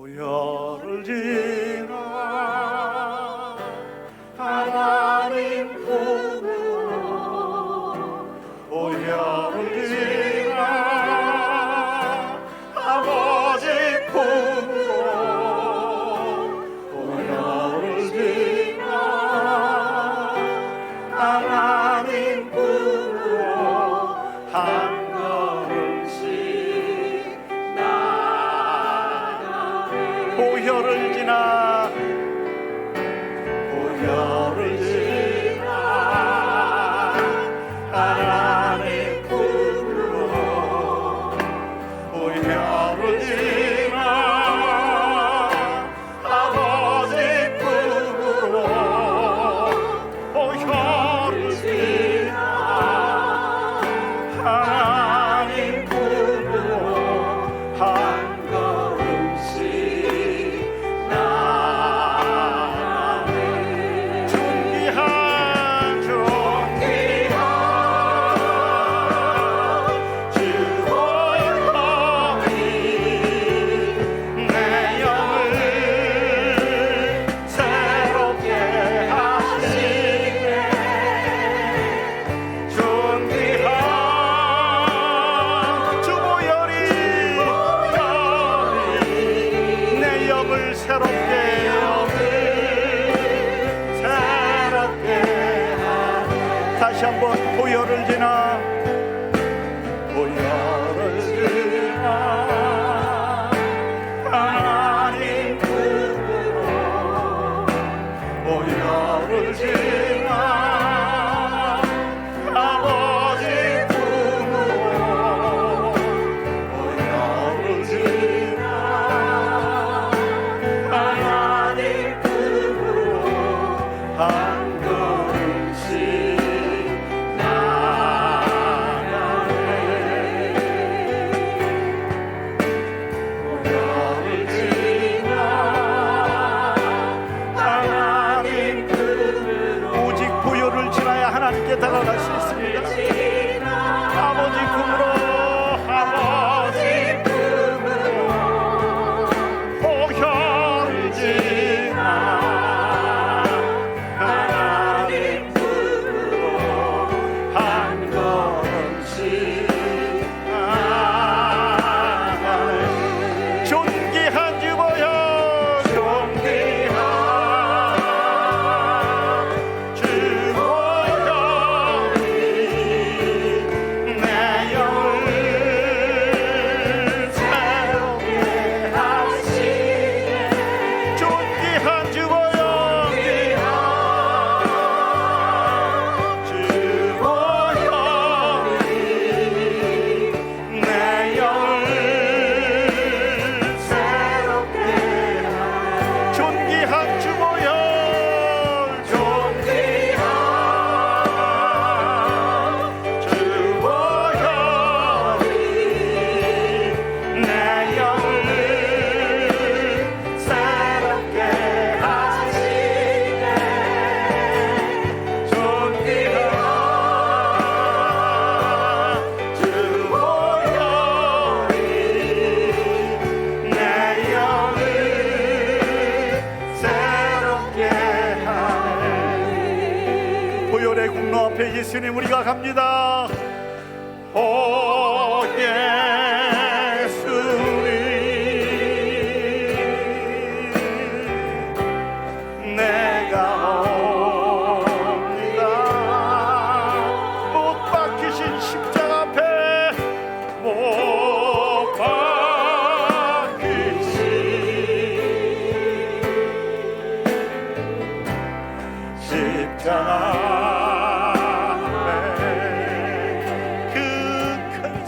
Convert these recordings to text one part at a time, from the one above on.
보혈을 지나 하나님 품으로 보혈을 지나 아버지 품으로 보혈을 지나 하나님 품으로 한 걸음씩 나가네. 보혈을 지나 보혈을 지나 하나님 품으로 보혈을 지나 아버지 품으로 보혈을 지나 하나님 품으로 한 걸음씩 나아가네. 존귀한 주보혈 내 영을 새롭게 하시네. 존귀한 주보혈이 내 영을 새롭게 하네. 다시 한번 보혈을 지나 보혈을 지나 하나님 품으로 보혈을 지나 아버지 품으로 보혈을 지나 하나님 품으로 한 걸음씩 나아가네. 보혈을 지나 하나님 품으로 오직 보혈을 지나야 하나님께 다가갈 수 있습니다. 아버지 품으로 아버지 품으로 보혈을 지나 하나님 품으로 한 걸음씩 나아가네. 존귀한 주보혈 존귀한 주보혈이 내 영을 새롭게 하시네. 존귀한 주보혈 주보혈이 내 영을 새롭게 하네. 존귀한 주보혈 존귀한 주보혈이 내 영을 새롭게 하시네. 존귀한 주보혈이 내 영을 새롭게 하네. 보혈의 국로 앞에 예수님 우리가 갑니다. 오 예수님 내가 옵니다. 못 박히신 십자가 앞에 못 박히신 십자가 앞에 그 큰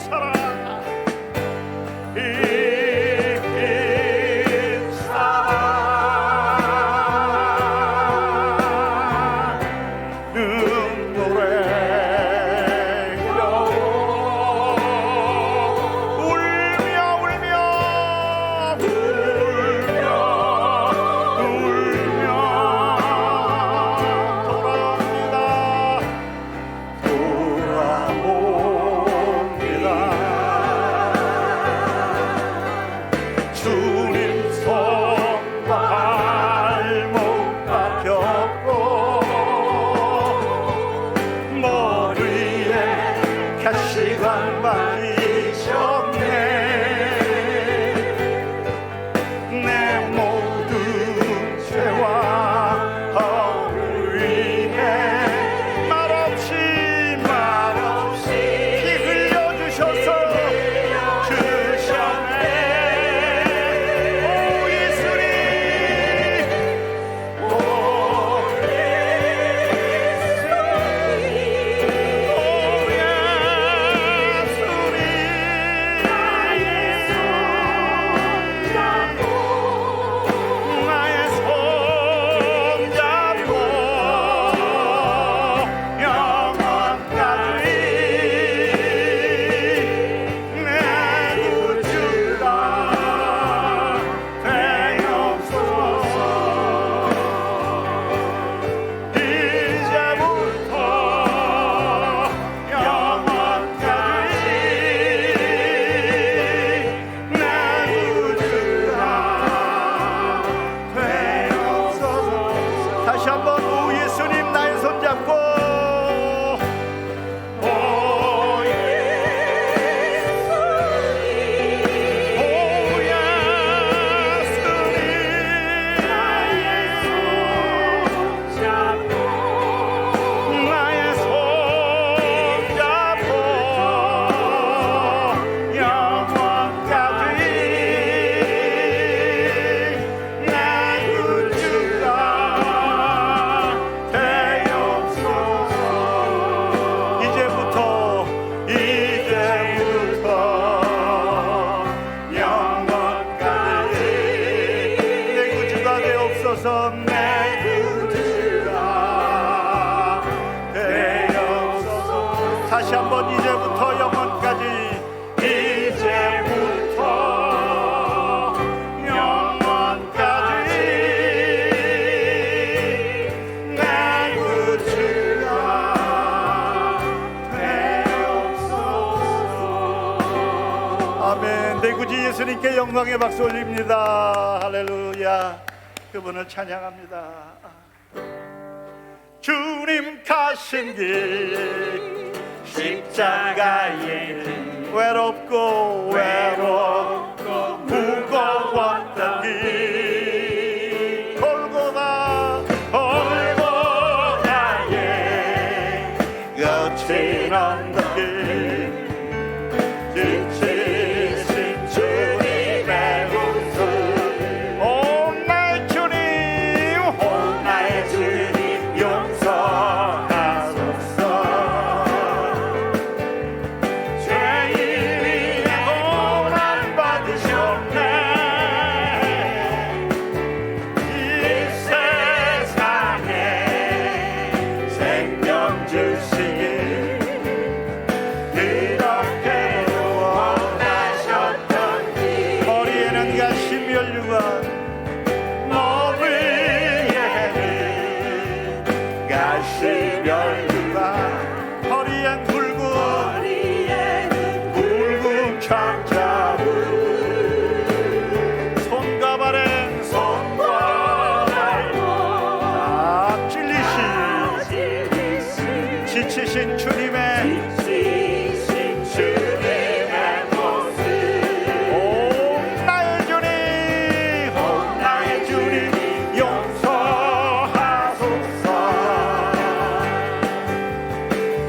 주옵소서. 내 구주가 되옵소서. 다시 한번 이제부터 영원까지, 이제부터 영원까지 내 구주가 되옵소서. 아멘. 내 구주 예수님께 영광의 박수 올립니다. 할렐루야. 그분을 찬양합니다. 주님 가신 길 십자가에 외롭고 무거웠던 길, 골고다에 거친 언덕길, 지치신 주님의 모습. 오 나의 주님, 오 나의 주님 용서하소서. 죄인 위에 고난 받으셨네. 이 세상에 생명 주시길 그렇게 원하셨던 길. 머리에는 가시면류관, 머리에는 가시면류관, 허리엔 굵은 창자루, 손과 발엔 다 찔리신 지치신 주님의 모습. 오 나의 주님, 오 나의 주님 용서하소서.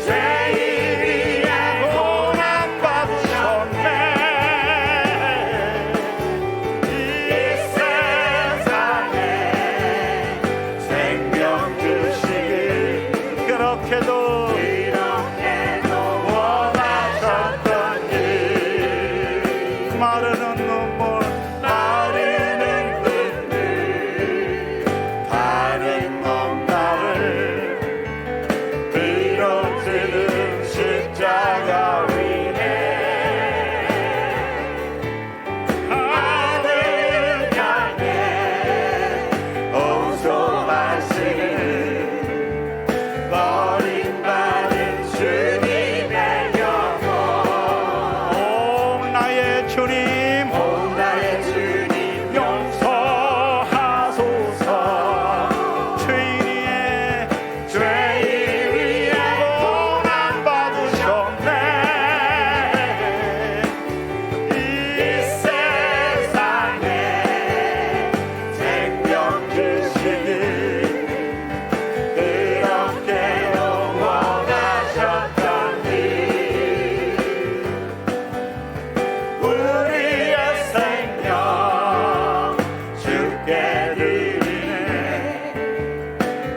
죄인 위에 고난 받으셨네. 이 세상에 생명 주시길 그렇게도 원하셨던 길. 마르는 눈물, 마르는 눈물, 다른 몸나를 빌어주는 십자가 위에 하늘 향해 호소하시는 버림받은 주님의 영혼. 오 나의 주님, 오 나의 주님 용서하소서. 죄인 위에 고난 받으셨네. 이 세상에 생명 주시길 그렇게도 원하셨던 길. 우리의 생명 주께 드리네.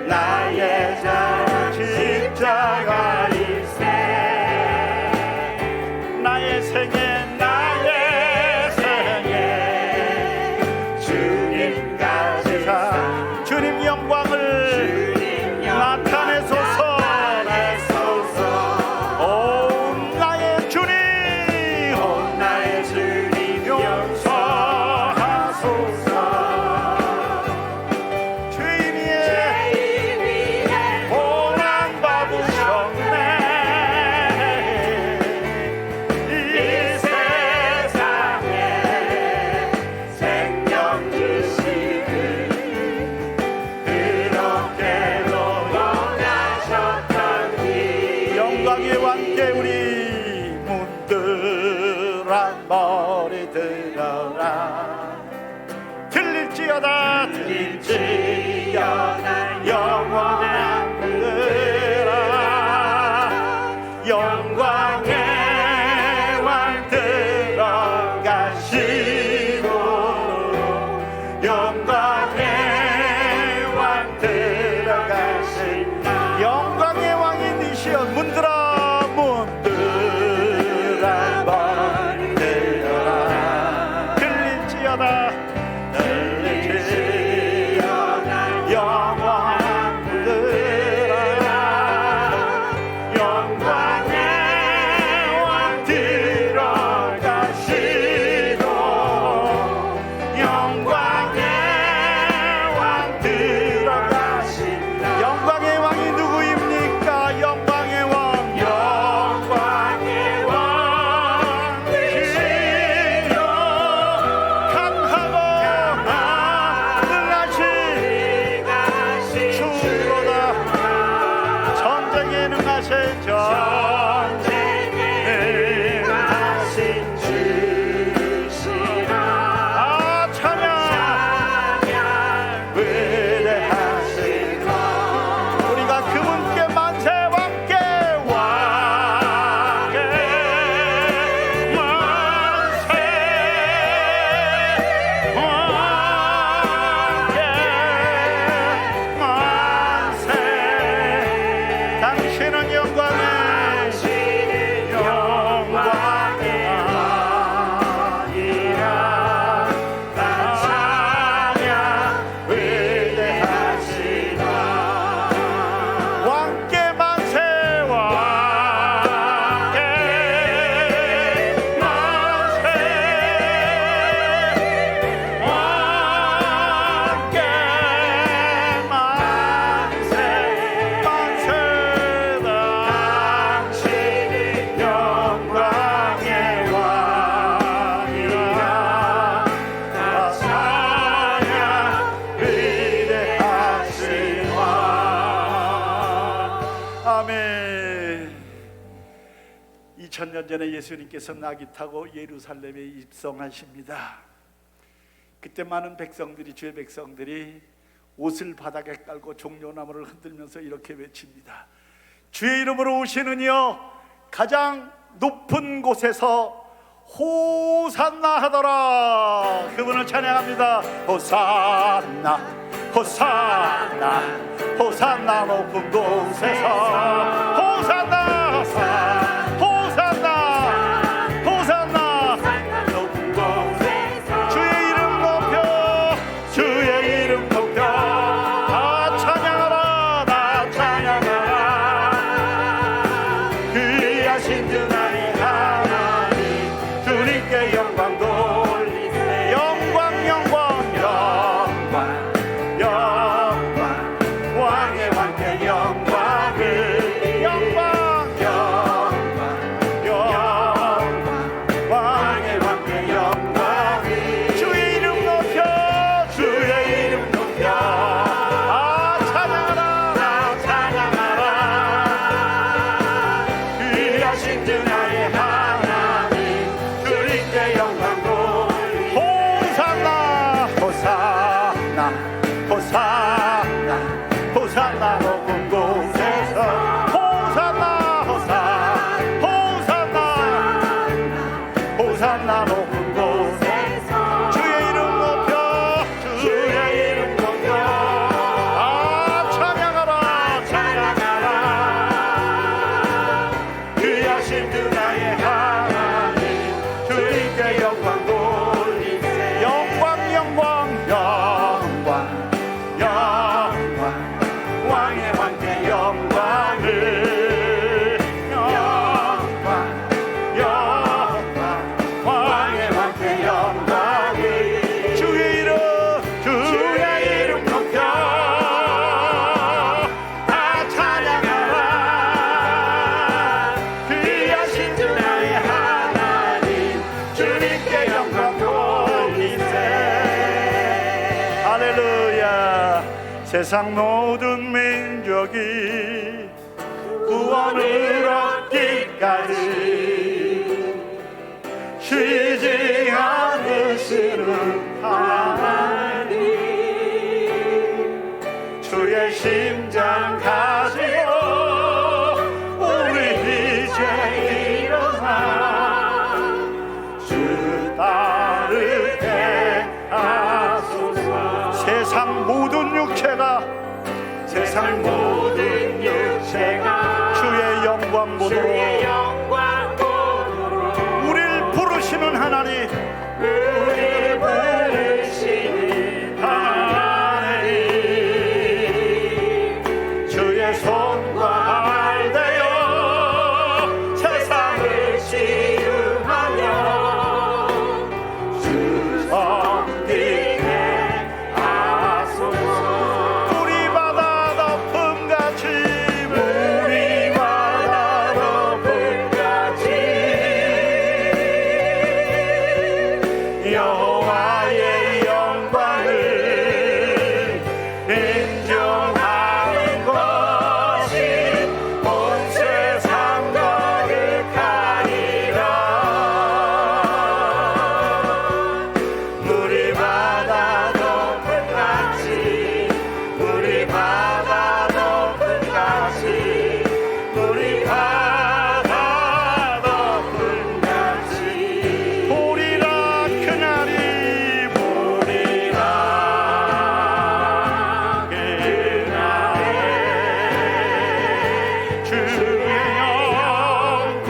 나의 자랑 십자가일세. 나의 생애 주님 가시사 주님 영광을 나타내소서. 오 나의 주님, 오 나의 주님 용서하소서. 죄인 위에 고난 받으셨네. 이 세상에 생명 주시길 그렇게도 원하셨던 길. 영광의 왕께 우리 문들한 머리 들어라. 들릴지어다 영원한 문들아. 영광의 왕 들어가시고, 영광의 왕 들어가신 영광의 왕이니시여. 문들아 머리 들어라. 들릴지어다 아멘. 2000년 전에 예수님께서 나귀 타고 예루살렘에 입성하십니다. 그때 많은 백성들이, 주의 백성들이 옷을 바닥에 깔고 종려나무를 흔들면서 이렇게 외칩니다. 주의 이름으로 오시는 이여 가장 높은 곳에서 호산나 하더라. 그분을 찬양합니다. 호산나 호산나 호산나 높은 곳에서 호산나 호산나 호산나 높은 곳에서 주의 이름 높여 주의 이름 높여 다 찬양하라 다 찬양하라. 귀하신 주 나의 하나님 주님께 영광 돌리세. 영광 영광 영광 영광 왕의 왕께 영광을 영광 영광 영광 왕의 왕께 영광을 주의 이름 높여 주의 이름 높여 아 찬양하라 나 찬양하라. 귀하신 주 나의 하나님 주님께 영광 돌리세. 호산나 호산나 호산나 호산나 높은 곳에서 호산나 호산나 호산나 높은 곳에서 주의 이름 높여 주의 이름 높여 아 찬양하라 찬양하라. 귀하신 주 나의 하나님 주님께 영광 돌리세. 영광 영광 영광 영광 왕의 왕께 영광을 영광 영광 왕의 왕께 영광을 주의 이름 높여 다 찬양하라. 귀하신 주 나의 하나님 주님께 영광 돌리세. 할렐루야. 세상 모든 민족이 구원을 얻기까지 쉬지 않으시는 하나님 주의 심장 가지고 우리 이제 일어나 주 따르게 하소서. 세상 모든 육체가 주의 영광 보도록 우리를 부르시는 하나님 우리를 부르시는 하나님 주의 손과 발 되어 세상을 치유하며 주 섬기게 하소서. 우리 바다 덮음같이 우리 바다 덮음같이 여호와의 영광을 인정하는 것이 온 세상 거룩하리라. 우리 바다 덮음같이 우리 바다 덮음같이 우리 바다 덮음같이 보리라 그날이 보리라 그날에 주의 영광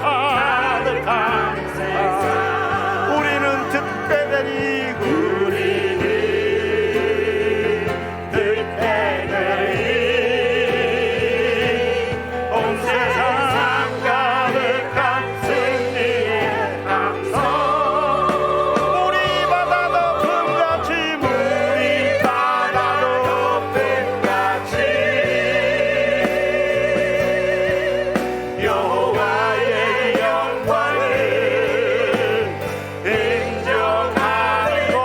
가득한 세상 우리는 듣게 되리 우리는 듣게 되리 온 세상 가득한 승리의 함성 우리 바다 덮음같이 우리 바다 덮음같이 여호와의 영광을 인정하는 것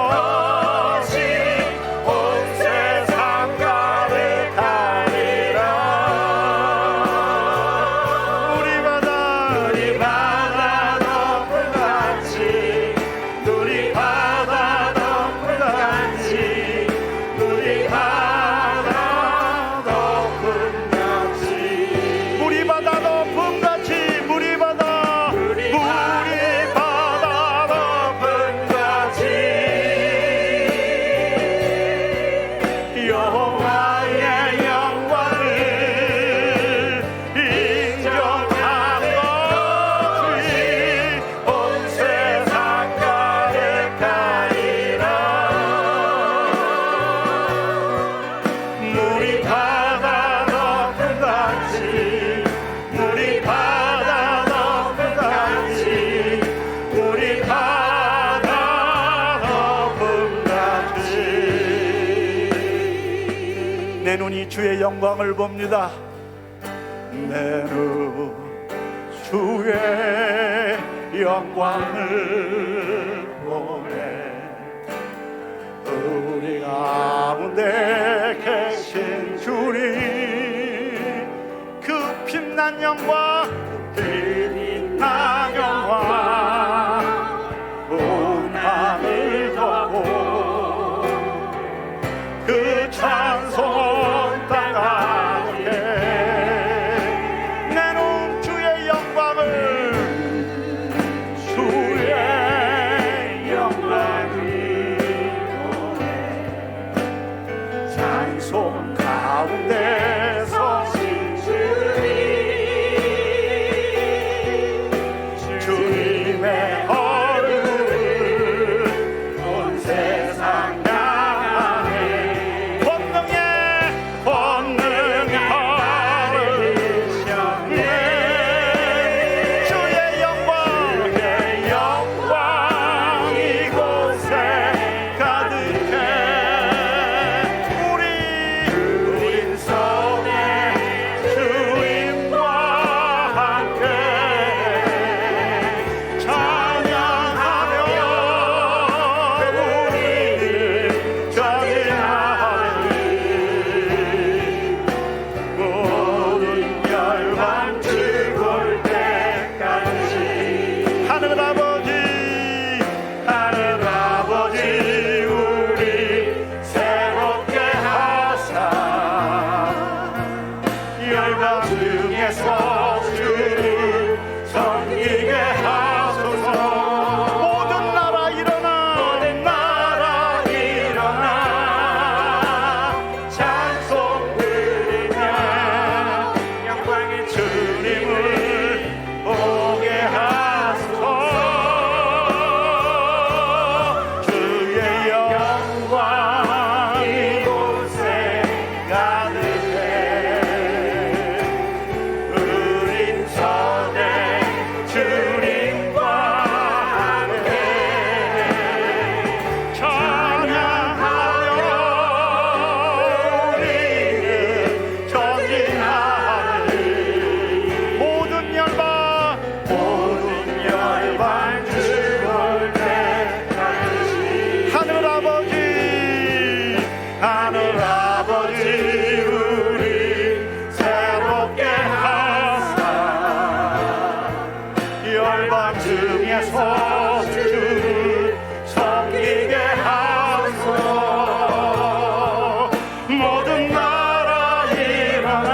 내 눈이 주의 영광을 봅니다. 내 눈 주의 영광을 보네. 우리 가운데 계신 주님, 그 빛난 영광, 빛난 영광 온 하늘 덮고 그 찬송 땅 가득해. 내 눈 주의 영광을, 주의 영광을 찬송 가운데 서신 주님, 주님의 얼굴 온 세상 향하네. 권능의 받으셨네. 주의 영광 이곳에 가득해. 우린 손에 주님과 함께 찬양하며 우리를 전진하리. 모든 열방 죽을 때까지. 하늘 아버지, 하늘 아버지, 우리 새롭게 하사 열방 중에서 주를 섬기게 하소서. 모든 나라 일어나, 모든 나라 일어나 찬송 드리며 영광의 주님을 보게 하소서. 주의 영광 이곳에 가득해. 우린 선에 주님과 함께 찬양하며 우리는 전진하리. 모든 열방 죽을 때까지. 하늘 아버지, 우리 새롭게 하사 열방 중에서 주를 섬기게 하소서. 모든 나라 일어나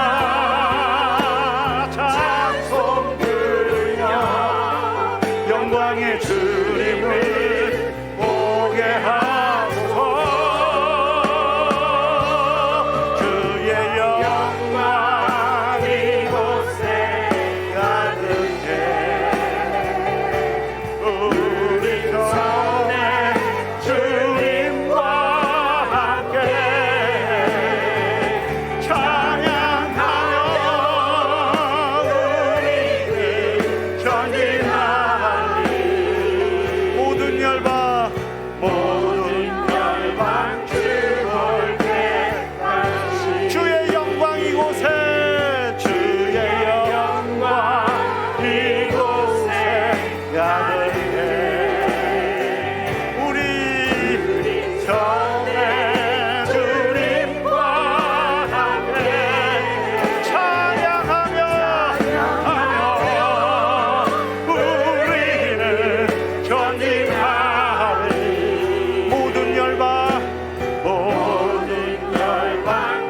찬송 드리며 영광의 주님을 보게 하소서. 주의 영광 이곳에 가득해. 우리 손에 주님과 함께 찬양하며 우리를 전진하리. 모든 열방 죽을 때까지. 주의 영광 이곳에, 주의 영광 이곳에 가득해. 우리 전에 주님과 함께 찬양하며 우리는 전진하리. 모든 열방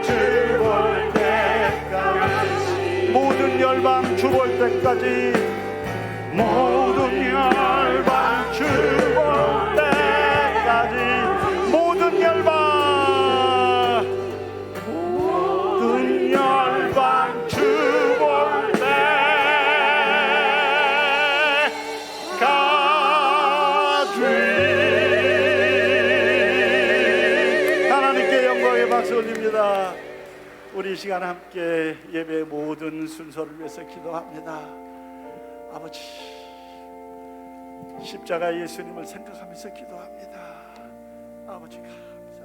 죽을 때까지. 모든 열방 죽을 때까지. 모든 열방 죽을 때까지. 모든 열방 죽을 때까지. 하나님께 영광의 박수 올립니다. 우리 시간 함께 예배의 모든 순서를 위해서 기도합니다. 아버지, 십자가 예수님을 생각하면서 기도합니다. 아버지 감사합니다.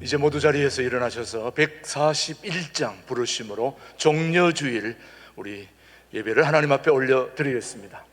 이제 모두 자리에서 일어나셔서 141장 부르심으로 종려주일 우리 예배를 하나님 앞에 올려드리겠습니다.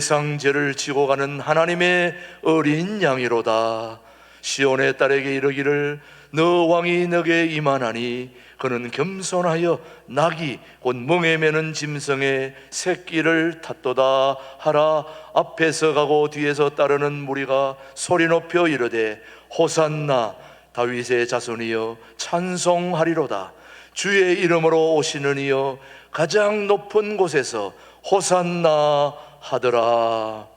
세상 죄를 지고 가는 하나님의 어린 양이로다. 시온의 딸에게 이르기를 너 왕이 너게 임하나니 그는 겸손하여 낙이 곧 멍에 매는 짐승의 새끼를 탔도다 하라. 앞에서 가고 뒤에서 따르는 무리가 소리 높여 이르되 호산나 다윗의 자손이여 찬송하리로다. 주의 이름으로 오시는 이여 가장 높은 곳에서 호산나 하더라.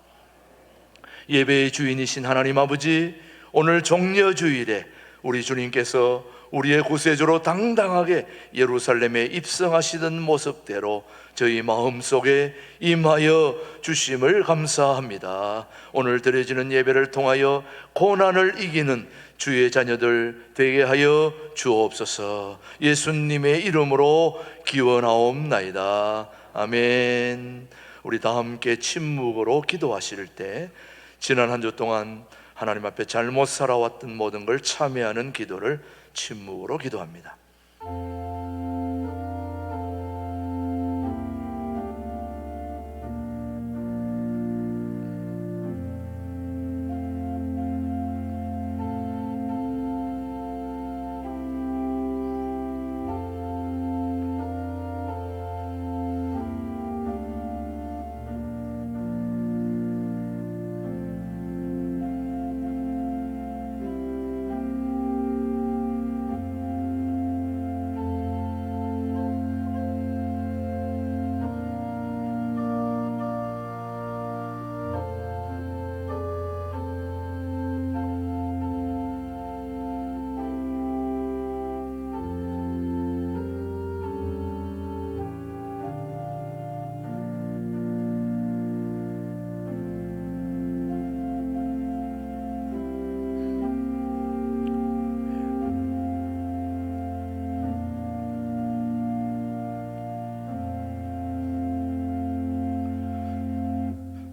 예배의 주인이신 하나님 아버지, 오늘 종려주일에 우리 주님께서 우리의 구세주로 당당하게 예루살렘에 입성하시던 모습대로 저희 마음속에 임하여 주심을 감사합니다. 오늘 드려지는 예배를 통하여 고난을 이기는 주의 자녀들 되게 하여 주옵소서. 예수님의 이름으로 기원하옵나이다. 아멘. 우리 다 함께 침묵으로 기도하실 때 지난 한 주 동안 하나님 앞에 잘못 살아왔던 모든 걸 참회하는 기도를 침묵으로 기도합니다.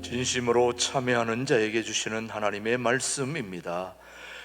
진심으로 참회하는 자에게 주시는 하나님의 말씀입니다.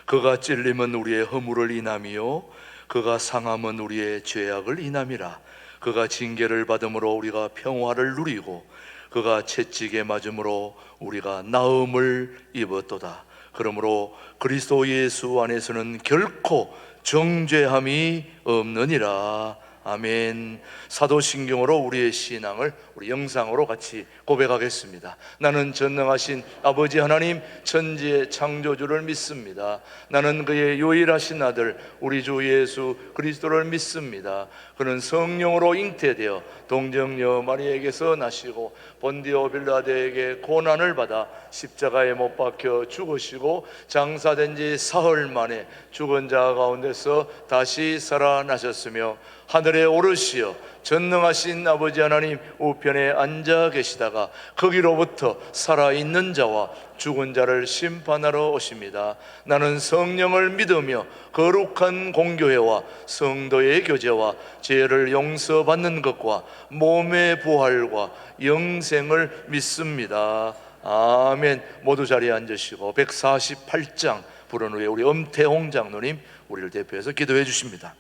그가 찔림은 우리의 허물을 인함이요 그가 상함은 우리의 죄악을 인함이라. 그가 징계를 받음으로 우리가 평화를 누리고 그가 채찍에 맞음으로 우리가 나음을 입었도다. 그러므로 그리스도 예수 안에서는 결코 정죄함이 없느니라. 아멘. 사도신경으로 우리의 신앙을 우리 영상으로 같이 고백하겠습니다. 나는 전능하신 아버지 하나님 천지의 창조주를 믿습니다. 나는 그의 유일하신 아들 우리 주 예수 그리스도를 믿습니다. 그는 성령으로 잉태되어 동정녀 마리에게서 나시고 본디오 빌라데에게 고난을 받아 십자가에 못 박혀 죽으시고 장사된 지 사흘 만에 죽은 자 가운데서 다시 살아나셨으며 하늘에 오르시어 전능하신 아버지 하나님 우편에 앉아 계시다가 거기로부터 살아있는 자와 죽은 자를 심판하러 오십니다. 나는 성령을 믿으며 거룩한 공교회와 성도의 교제와 죄를 용서받는 것과 몸의 부활과 영생을 믿습니다. 아멘. 모두 자리에 앉으시고 148장 부른 후에 우리 엄태홍 장로님 우리를 대표해서 기도해 주십니다.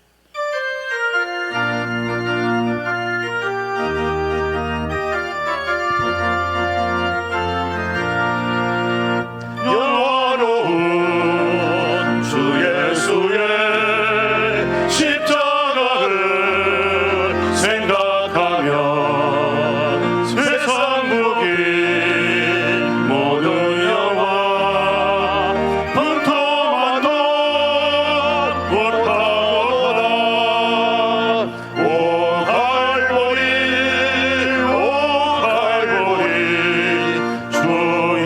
영원한 주 예수의 십자가를 생각하며 세상 무기 모든 영화 분토만도 못하고다. 오 갈보리 오 갈보리 주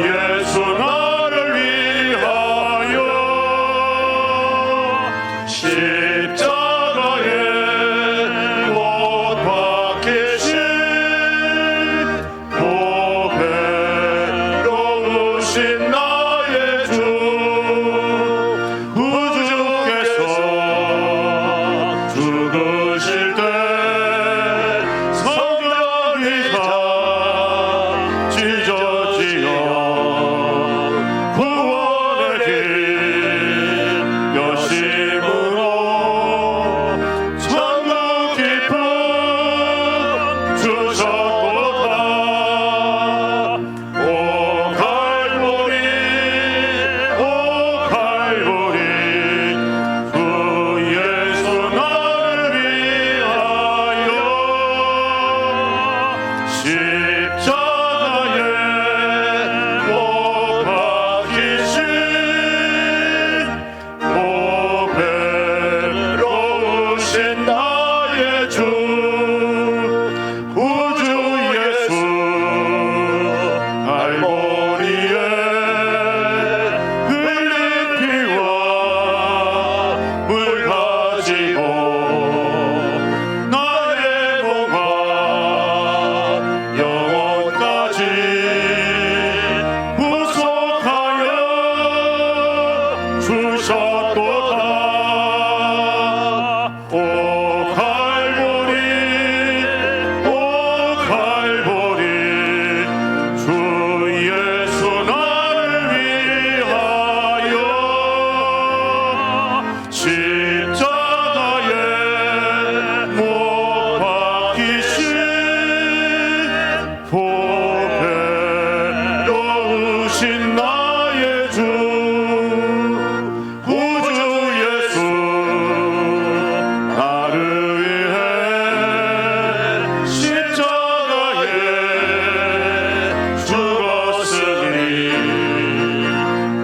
예수 나를 위하여 십자가에 못 박히신 보배로우신 나의 주 구주께서 죽으실 때 성전이 다 찢어지어 구원의 길 여심으로 천국 깊은 주셨도다. 오 갈보리 오 갈보리 그 예수 나를 위하여 십자가에 못 박히신 보배로우신 나의 주 구주 예수 갈보리에 흘린 피와 물 가지고 나의 몸과 영혼까지 구속하여 주셨도다. 오 갈보리 오 갈보리 주 예수 나를 위하여 십자가에 못 박히신 보배로우신 나의 주 구주 예수 나를 위해 십자가에 죽었으니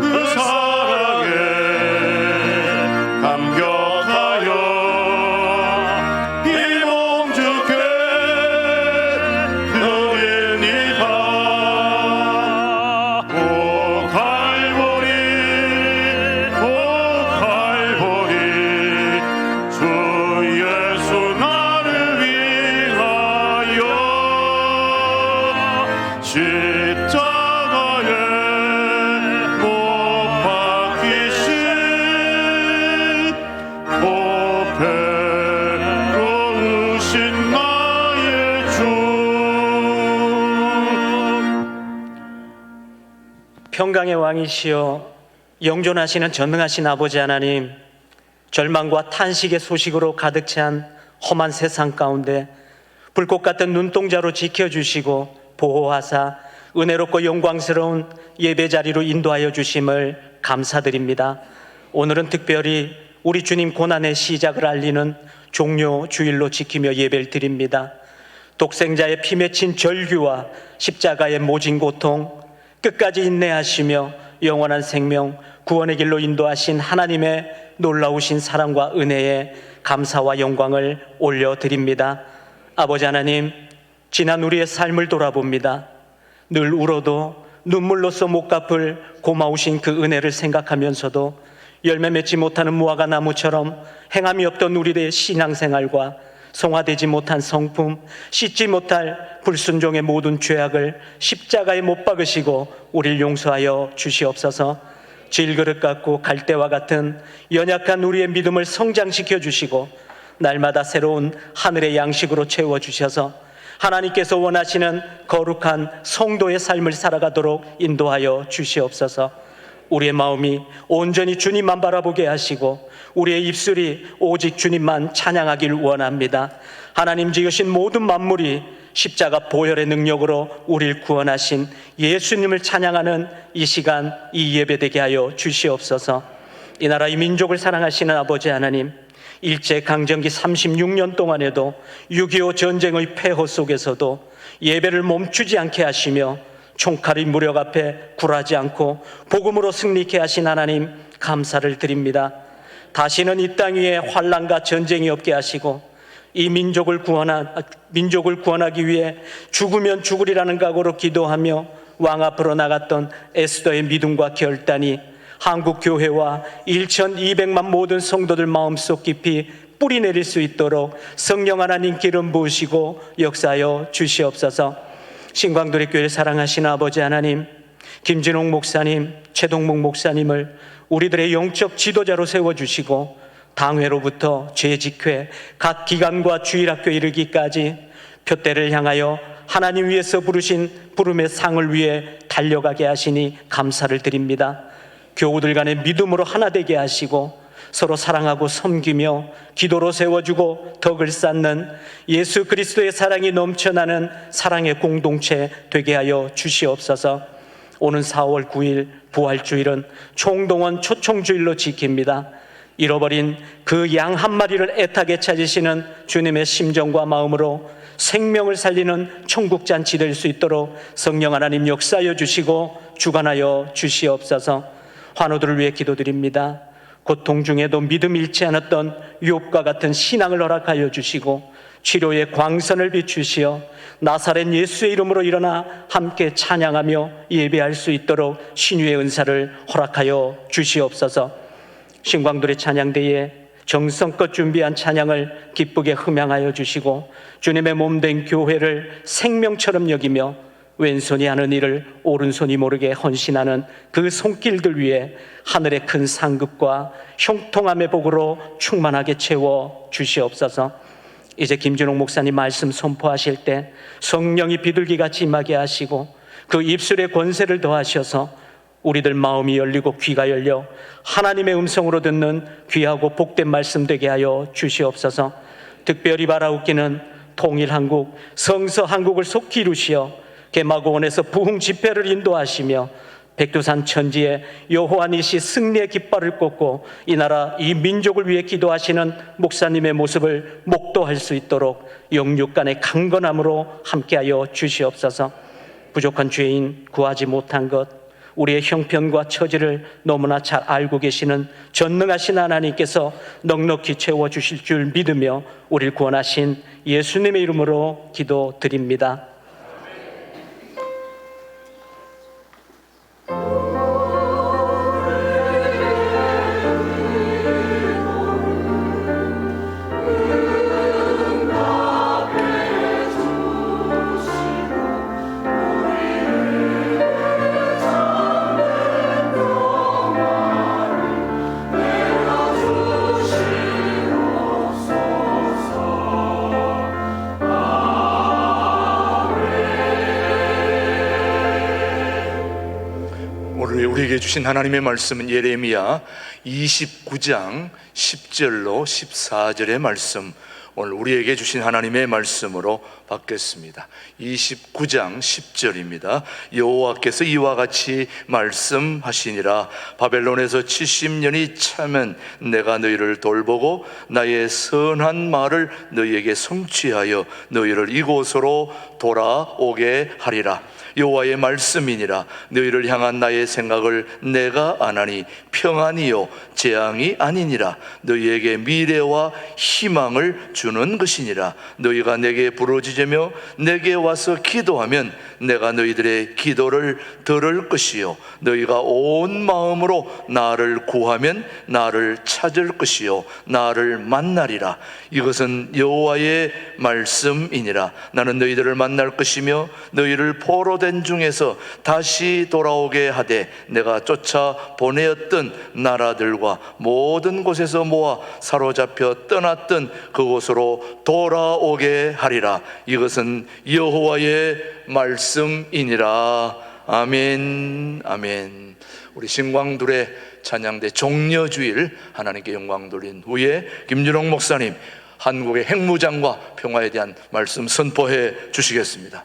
그 사랑에 감격하여 이 몸 주께 드립니다. 오 갈보리 오 갈보리 주 예수 나를 위하여 십자가에 못 박히신 보배로우신 나의 주. 평강의 왕이시여 영존하시는 전능하신 아버지 하나님, 절망과 탄식의 소식으로 가득 찬 험한 세상 가운데 불꽃 같은 눈동자로 지켜주시고 보호하사 은혜롭고 영광스러운 예배 자리로 인도하여 주심을 감사드립니다. 오늘은 특별히 우리 주님 고난의 시작을 알리는 종료 주일로 지키며 예배를 드립니다. 독생자의 피 맺힌 절규와 십자가의 모진 고통, 끝까지 인내하시며 영원한 생명, 구원의 길로 인도하신 하나님의 놀라우신 사랑과 은혜에 감사와 영광을 올려드립니다. 아버지 하나님, 지난 우리의 삶을 돌아봅니다. 늘 울어도 눈물로써 못 갚을 고마우신 그 은혜를 생각하면서도 열매 맺지 못하는 무화과 나무처럼 행함이 없던 우리의 신앙생활과 성화되지 못한 성품, 씻지 못할 불순종의 모든 죄악을 십자가에 못 박으시고 우리를 용서하여 주시옵소서. 질그릇 같고 갈대와 같은 연약한 우리의 믿음을 성장시켜 주시고 날마다 새로운 하늘의 양식으로 채워주셔서 하나님께서 원하시는 거룩한 성도의 삶을 살아가도록 인도하여 주시옵소서. 우리의 마음이 온전히 주님만 바라보게 하시고 우리의 입술이 오직 주님만 찬양하길 원합니다. 하나님 지으신 모든 만물이 십자가 보혈의 능력으로 우리를 구원하신 예수님을 찬양하는 이 시간, 이 예배되게 하여 주시옵소서. 이 나라 이 민족을 사랑하시는 아버지 하나님, 일제강점기 36년 동안에도 6.25 전쟁의 폐허 속에서도 예배를 멈추지 않게 하시며 총칼이 무력 앞에 굴하지 않고 복음으로 승리케 하신 하나님 감사를 드립니다. 다시는 이 땅 위에 환난과 전쟁이 없게 하시고 이 민족을 구원하기 위해 죽으면 죽으리라는 각오로 기도하며 왕 앞으로 나갔던 에스더의 믿음과 결단이 한국 교회와 1,200만 모든 성도들 마음속 깊이 뿌리 내릴 수 있도록 성령 하나님 기름 부으시고 역사하여 주시옵소서. 신광도리 교회를 사랑하시는 아버지 하나님, 김진홍 목사님, 최동목 목사님을 우리들의 영적 지도자로 세워주시고 당회로부터 재직회, 각 기관과 주일학교에 이르기까지 표대를 향하여 하나님 위에서 부르신 부름의 상을 위해 달려가게 하시니 감사를 드립니다. 교우들 간의 믿음으로 하나 되게 하시고 서로 사랑하고 섬기며 기도로 세워주고 덕을 쌓는 예수 그리스도의 사랑이 넘쳐나는 사랑의 공동체 되게 하여 주시옵소서. 오는 4월 9일 부활주일은 총동원 초청주일로 지킵니다. 잃어버린 그 양 한 마리를 애타게 찾으시는 주님의 심정과 마음으로 생명을 살리는 천국잔치 될 수 있도록 성령 하나님 역사하여 주시고 주관하여 주시옵소서. 환우들을 위해 기도드립니다. 고통 중에도 믿음 잃지 않았던 욥과 같은 신앙을 허락하여 주시고 치료의 광선을 비추시어 나사렛 예수의 이름으로 일어나 함께 찬양하며 예배할 수 있도록 신유의 은사를 허락하여 주시옵소서. 신광도리 찬양대에 정성껏 준비한 찬양을 기쁘게 흠양하여 주시고 주님의 몸된 교회를 생명처럼 여기며 왼손이 하는 일을 오른손이 모르게 헌신하는 그 손길들 위에 하늘의 큰 상급과 형통함의 복으로 충만하게 채워 주시옵소서. 이제 김진홍 목사님 말씀 선포하실 때 성령이 비둘기같이 임하게 하시고 그 입술의 권세를 더하셔서 우리들 마음이 열리고 귀가 열려 하나님의 음성으로 듣는 귀하고 복된 말씀 되게 하여 주시옵소서. 특별히 바라옵기는 통일한국, 성서한국을 속히 이루시어 개마고원에서 부흥 집회를 인도하시며 백두산 천지에 여호와니시 승리의 깃발을 꽂고 이 나라 이 민족을 위해 기도하시는 목사님의 모습을 목도할 수 있도록 영육간의 강건함으로 함께하여 주시옵소서. 부족한 죄인 구하지 못한 것, 우리의 형편과 처지를 너무나 잘 알고 계시는 전능하신 하나님께서 넉넉히 채워주실 줄 믿으며 우리를 구원하신 예수님의 이름으로 기도드립니다. 우리에게 주신 하나님의 말씀은 예레미야 29장 10절로 14절의 말씀, 오늘 우리에게 주신 하나님의 말씀으로 받겠습니다. 29장 10절입니다. 여호와께서 이와 같이 말씀하시니라. 바벨론에서 70년이 차면 내가 너희를 돌보고 나의 선한 말을 너희에게 성취하여 너희를 이곳으로 돌아오게 하리라. 여호와의 말씀이니라. 너희를 향한 나의 생각을 내가 아나니 평안이요 재앙이 아니니라. 너희에게 미래와 희망을 주는 것이니라. 너희가 내게 부르짖으며 내게 와서 기도하면 내가 너희들의 기도를 들을 것이요 너희가 온 마음으로 나를 구하면 나를 찾을 것이요 나를 만나리라. 이것은 여호와의 말씀이니라. 나는 너희들을 만날 것이며 너희를 포로된 중에서 다시 돌아오게 하되 내가 쫓아 보내었던 나라들과 모든 곳에서 모아 사로잡혀 떠났던 그곳으로 돌아오게 하리라. 이것은 여호와의 말씀이니라. 아멘. 아멘. 우리 신광둘의 찬양대 종려주일 하나님께 영광 돌린 후에 김준홍 목사님 한국의 핵무장과 평화에 대한 말씀 선포해 주시겠습니다.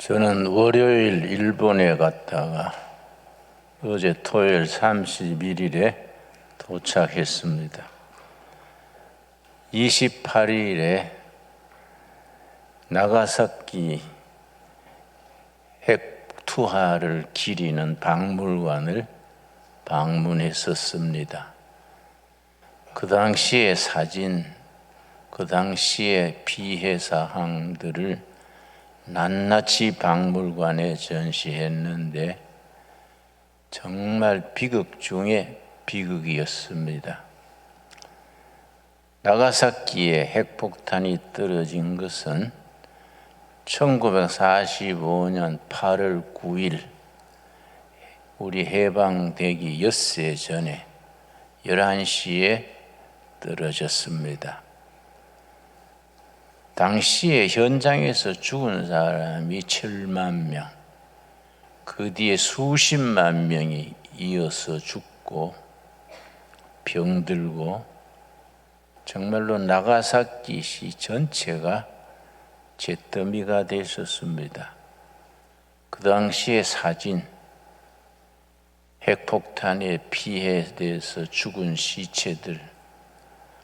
저는 월요일 일본에 갔다가 어제 토요일 31일에 도착했습니다. 28일에 나가사키 핵투하를 기리는 박물관을 방문했었습니다. 그 당시의 사진, 그 당시의 피해 사항들을 낱낱이 박물관에 전시했는데 정말 비극 중에 비극이었습니다. 나가사키에 핵폭탄이 떨어진 것은 1945년 8월 9일 우리 해방되기 엿새 전에 11시에 떨어졌습니다. 당시에 현장에서 죽은 사람이 7만 명, 그 뒤에 수십만 명이 이어서 죽고 병들고 정말로 나가사키시 전체가 잿더미가 됐었습니다. 그 당시의 사진, 핵폭탄에 피해돼서 죽은 시체들,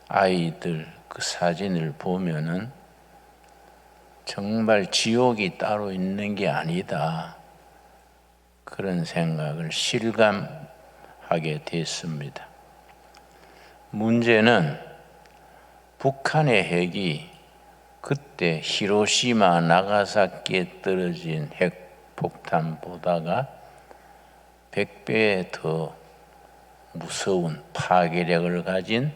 아이들 그 사진을 보면은 정말 지옥이 따로 있는 게 아니다, 그런 생각을 실감하게 됐습니다. 문제는 북한의 핵이 그때 히로시마, 나가사키에 떨어진 핵폭탄보다가 100배 더 무서운 파괴력을 가진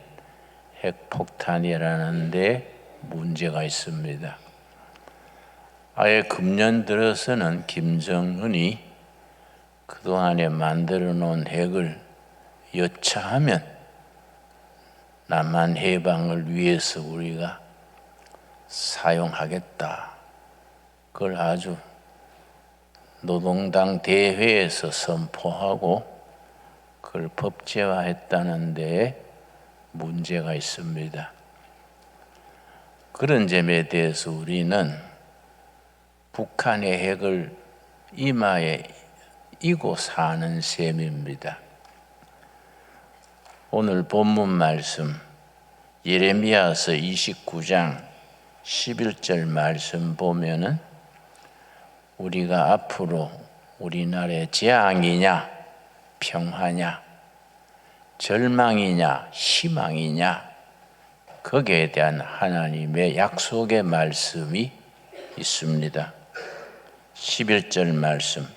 핵폭탄이라는 데 문제가 있습니다. 아예 금년 들어서는 김정은이 그동안에 만들어 놓은 핵을 여차하면 남한 해방을 위해서 우리가 사용하겠다, 그걸 아주 노동당 대회에서 선포하고 그걸 법제화했다는 데에 문제가 있습니다. 그런 점에 대해서 우리는 북한의 핵을 이마에 이고 사는 셈입니다. 오늘 본문 말씀 예레미야서 29장 11절 말씀 보면은 우리가 앞으로 우리나라의 재앙이냐 평화냐 절망이냐 희망이냐 거기에 대한 하나님의 약속의 말씀이 있습니다. 11절 말씀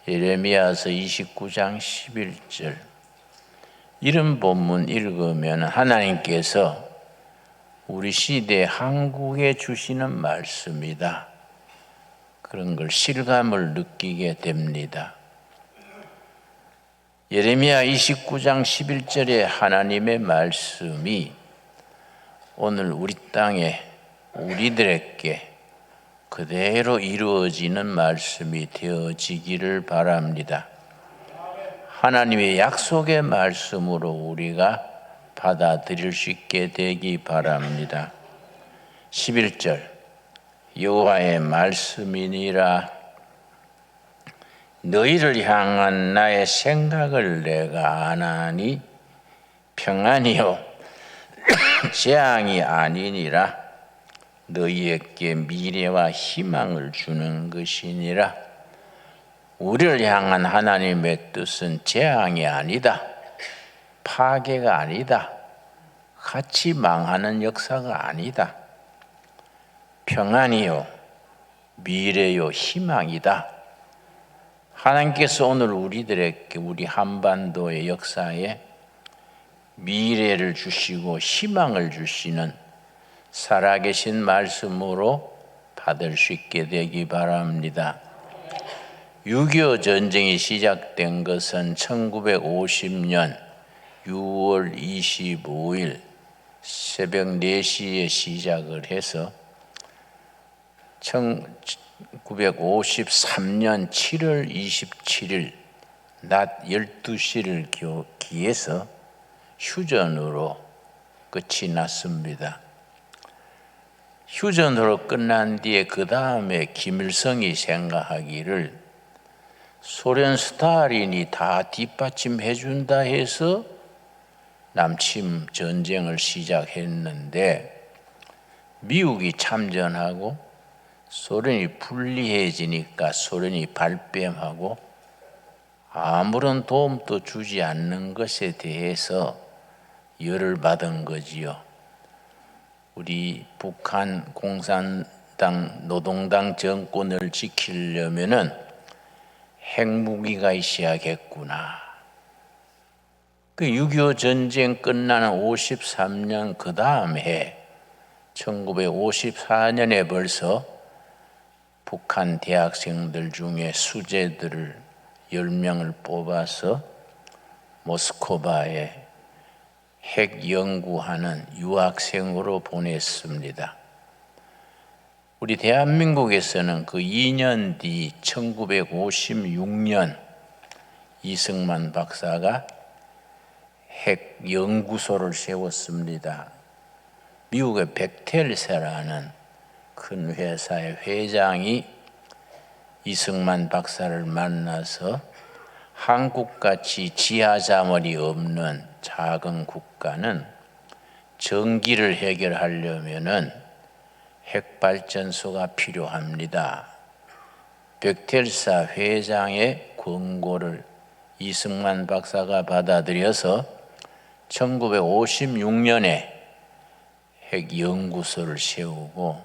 예레미야서 29장 11절, 이런 본문 읽으면 하나님께서 우리 시대 한국에 주시는 말씀이다, 그런 걸 실감을 느끼게 됩니다. 예레미야 29장 11절의 하나님의 말씀이 오늘 우리 땅에 우리들에게 그대로 이루어지는 말씀이 되어지기를 바랍니다. 하나님의 약속의 말씀으로 우리가 받아들일 수 있게 되기 바랍니다. 11절 여호와의 말씀이니라. 너희를 향한 나의 생각을 내가 아나니 평안이요 재앙이 아니니라. 너희에게 미래와 희망을 주는 것이니라. 우리를 향한 하나님의 뜻은 재앙이 아니다, 파괴가 아니다, 같이 망하는 역사가 아니다. 평안이요 미래요 희망이다. 하나님께서 오늘 우리들에게 우리 한반도의 역사에 미래를 주시고 희망을 주시는 살아계신 말씀으로 받을 수 있게 되기 바랍니다. 6.25 전쟁이 시작된 것은 1950년 6월 25일 새벽 4시에 시작을 해서 1953년 7월 27일 낮 12시를 기해서 휴전으로 끝이 났습니다. 휴전으로 끝난 뒤에 그 다음에 김일성이 생각하기를 소련 스탈린이 다 뒷받침해 준다 해서 남침 전쟁을 시작했는데 미국이 참전하고 소련이 불리해지니까 소련이 발뺌하고 아무런 도움도 주지 않는 것에 대해서 열을 받은 거지요. 우리 북한 공산당 노동당 정권을 지키려면은 핵무기가 있어야겠구나. 그 6.25 전쟁 끝나는 53년 그 다음 해 1954년에 벌써 북한 대학생들 중에 수재들을 10명을 뽑아서 모스크바에 핵 연구하는 유학생으로 보냈습니다. 우리 대한민국에서는 그 2년 뒤 1956년 이승만 박사가 핵 연구소를 세웠습니다. 미국의 벡텔사라는 큰 회사의 회장이 이승만 박사를 만나서 한국같이 지하자원이 없는 작은 국가는 전기를 해결하려면은 핵발전소가 필요합니다. 벡텔사 회장의 권고를 이승만 박사가 받아들여서 1956년에 핵연구소를 세우고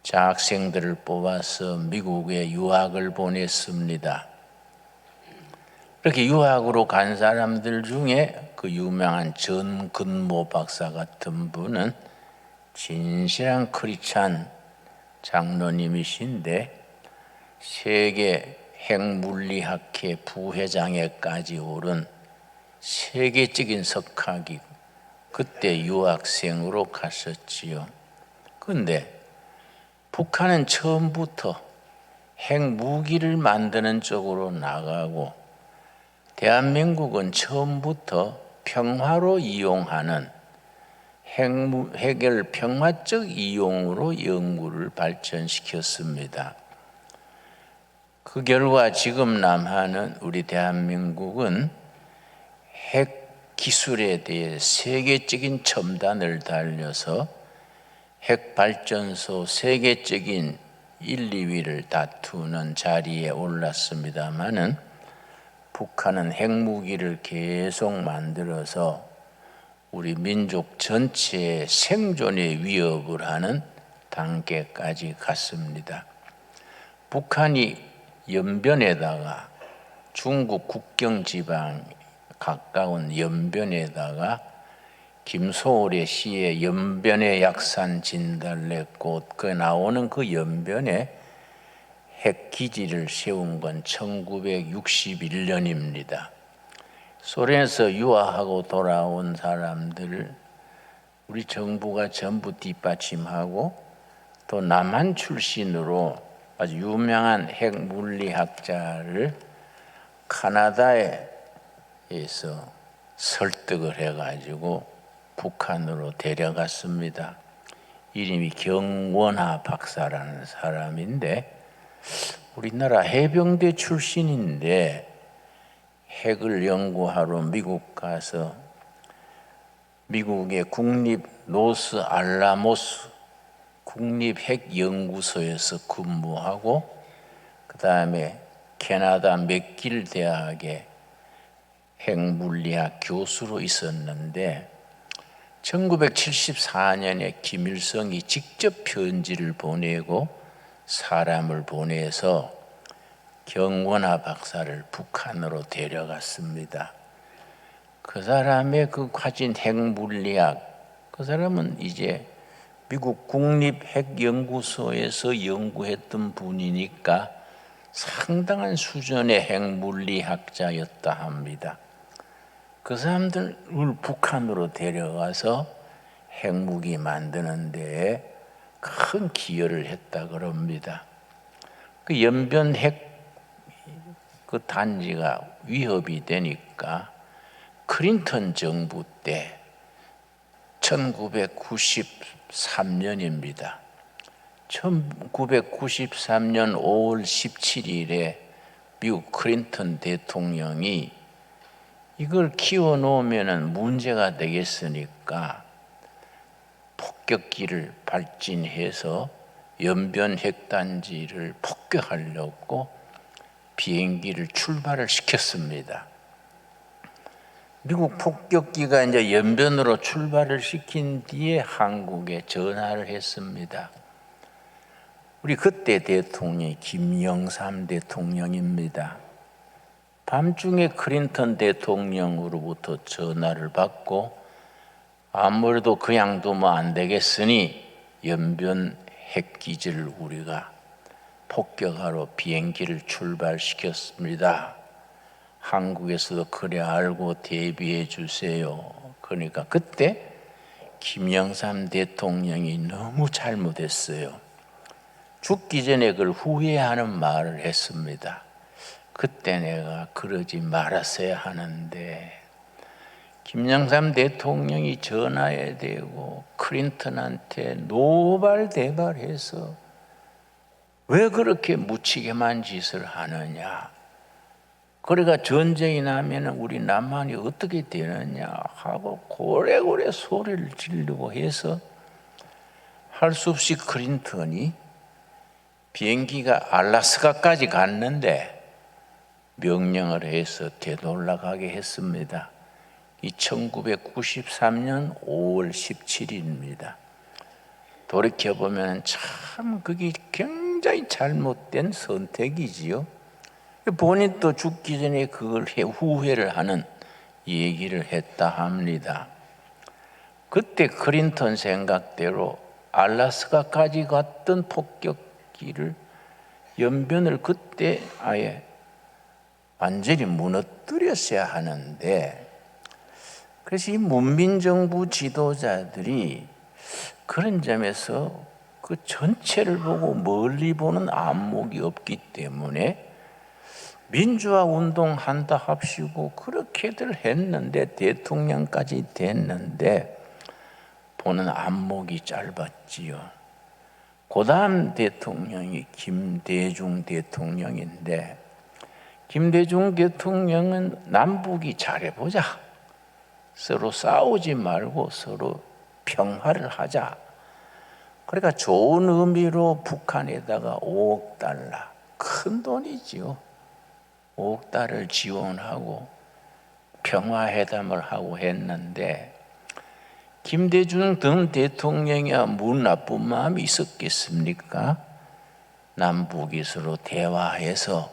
자학생들을 뽑아서 미국에 유학을 보냈습니다. 그렇게 유학으로 간 사람들 중에 그 유명한 전근모 박사 같은 분은 진실한 크리스찬 장로님이신데 세계 핵물리학회 부회장에까지 오른 세계적인 석학이 그때 유학생으로 갔었지요. 그런데 북한은 처음부터 핵무기를 만드는 쪽으로 나가고 대한민국은 처음부터 평화로 이용하는 핵을 평화적 이용으로 연구를 발전시켰습니다. 그 결과 지금 남한은 우리 대한민국은 핵 기술에 대해 세계적인 첨단을 달려서 핵발전소 세계적인 1, 2위를 다투는 자리에 올랐습니다마는 북한은 핵무기를 계속 만들어서 우리 민족 전체의 생존에 위협을 하는 단계까지 갔습니다. 북한이 연변에다가 중국 국경 지방 가까운 연변에다가 김소월의 시에 연변의 약산 진달래꽃 그 나오는 그 연변에 핵기지를 세운 건 1961년입니다. 소련에서 유학하고 돌아온 사람들을 우리 정부가 전부 뒷받침하고 또 남한 출신으로 아주 유명한 핵물리학자를 카나다에서 설득을 해가지고 북한으로 데려갔습니다. 이름이 경원하 박사라는 사람인데 우리나라 해병대 출신인데 핵을 연구하러 미국 가서 미국의 국립 로스 알라모스 국립핵연구소에서 근무하고 그 다음에 캐나다 맥길 대학의 핵물리학 교수로 있었는데 1974년에 김일성이 직접 편지를 보내고 사람을 보내서 경원하 박사를 북한으로 데려갔습니다. 그 사람의 그 가진 핵물리학, 그 사람은 이제 미국 국립핵연구소에서 연구했던 분이니까 상당한 수준의 핵물리학자였다 합니다. 그 사람들을 북한으로 데려가서 핵무기 만드는 데에 큰 기여를 했다 그럽니다. 그 연변 핵 그 단지가 위협이 되니까 클린턴 정부 때 1993년입니다. 1993년 5월 17일에 미국 클린턴 대통령이 이걸 키워놓으면 문제가 되겠으니까 폭격기를 발진해서 연변 핵단지를 폭격하려고 비행기를 출발을 시켰습니다. 미국 폭격기가 이제 연변으로 출발을 시킨 뒤에 한국에 전화를 했습니다. 우리 그때 대통령이 김영삼 대통령입니다. 밤중에 클린턴 대통령으로부터 전화를 받고 아무래도 그냥 두면 안 되겠으니 연변 핵기지를 우리가 폭격하러 비행기를 출발시켰습니다. 한국에서도 그래 알고 대비해 주세요. 그러니까 그때 김영삼 대통령이 너무 잘못했어요. 죽기 전에 그걸 후회하는 말을 했습니다. 그때 내가 그러지 말았어야 하는데, 김영삼 대통령이 전화에 대고 클린턴한테 노발대발해서 왜 그렇게 무책임한 짓을 하느냐, 그러니까 전쟁이 나면 우리 남한이 어떻게 되느냐 하고 고래고래 소리를 지르고 해서 할 수 없이 클린턴이 비행기가 알라스카까지 갔는데 명령을 해서 되돌아가게 했습니다. 이 1993년 5월 17일입니다. 돌이켜보면 참 그게 굉장히 잘못된 선택이지요. 본인도 죽기 전에 그걸 후회를 하는 얘기를 했다 합니다. 그때 클린턴 생각대로 알라스카까지 갔던 폭격기를 연변을 그때 아예 완전히 무너뜨렸어야 하는데, 그래서 이 문민정부 지도자들이 그런 점에서 그 전체를 보고 멀리 보는 안목이 없기 때문에 민주화 운동한다 합시고 그렇게들 했는데, 대통령까지 됐는데 보는 안목이 짧았지요. 그 다음 대통령이 김대중 대통령인데, 김대중 대통령은 남북이 잘해보자, 서로 싸우지 말고 서로 평화를 하자, 그러니까 좋은 의미로 북한에다가 5억 달러, 큰 돈이지요. 5억 달러를 지원하고 평화회담을 하고 했는데, 김대중 등 대통령이야 뭐 나쁜 마음이 있었겠습니까? 남북이 서로 대화해서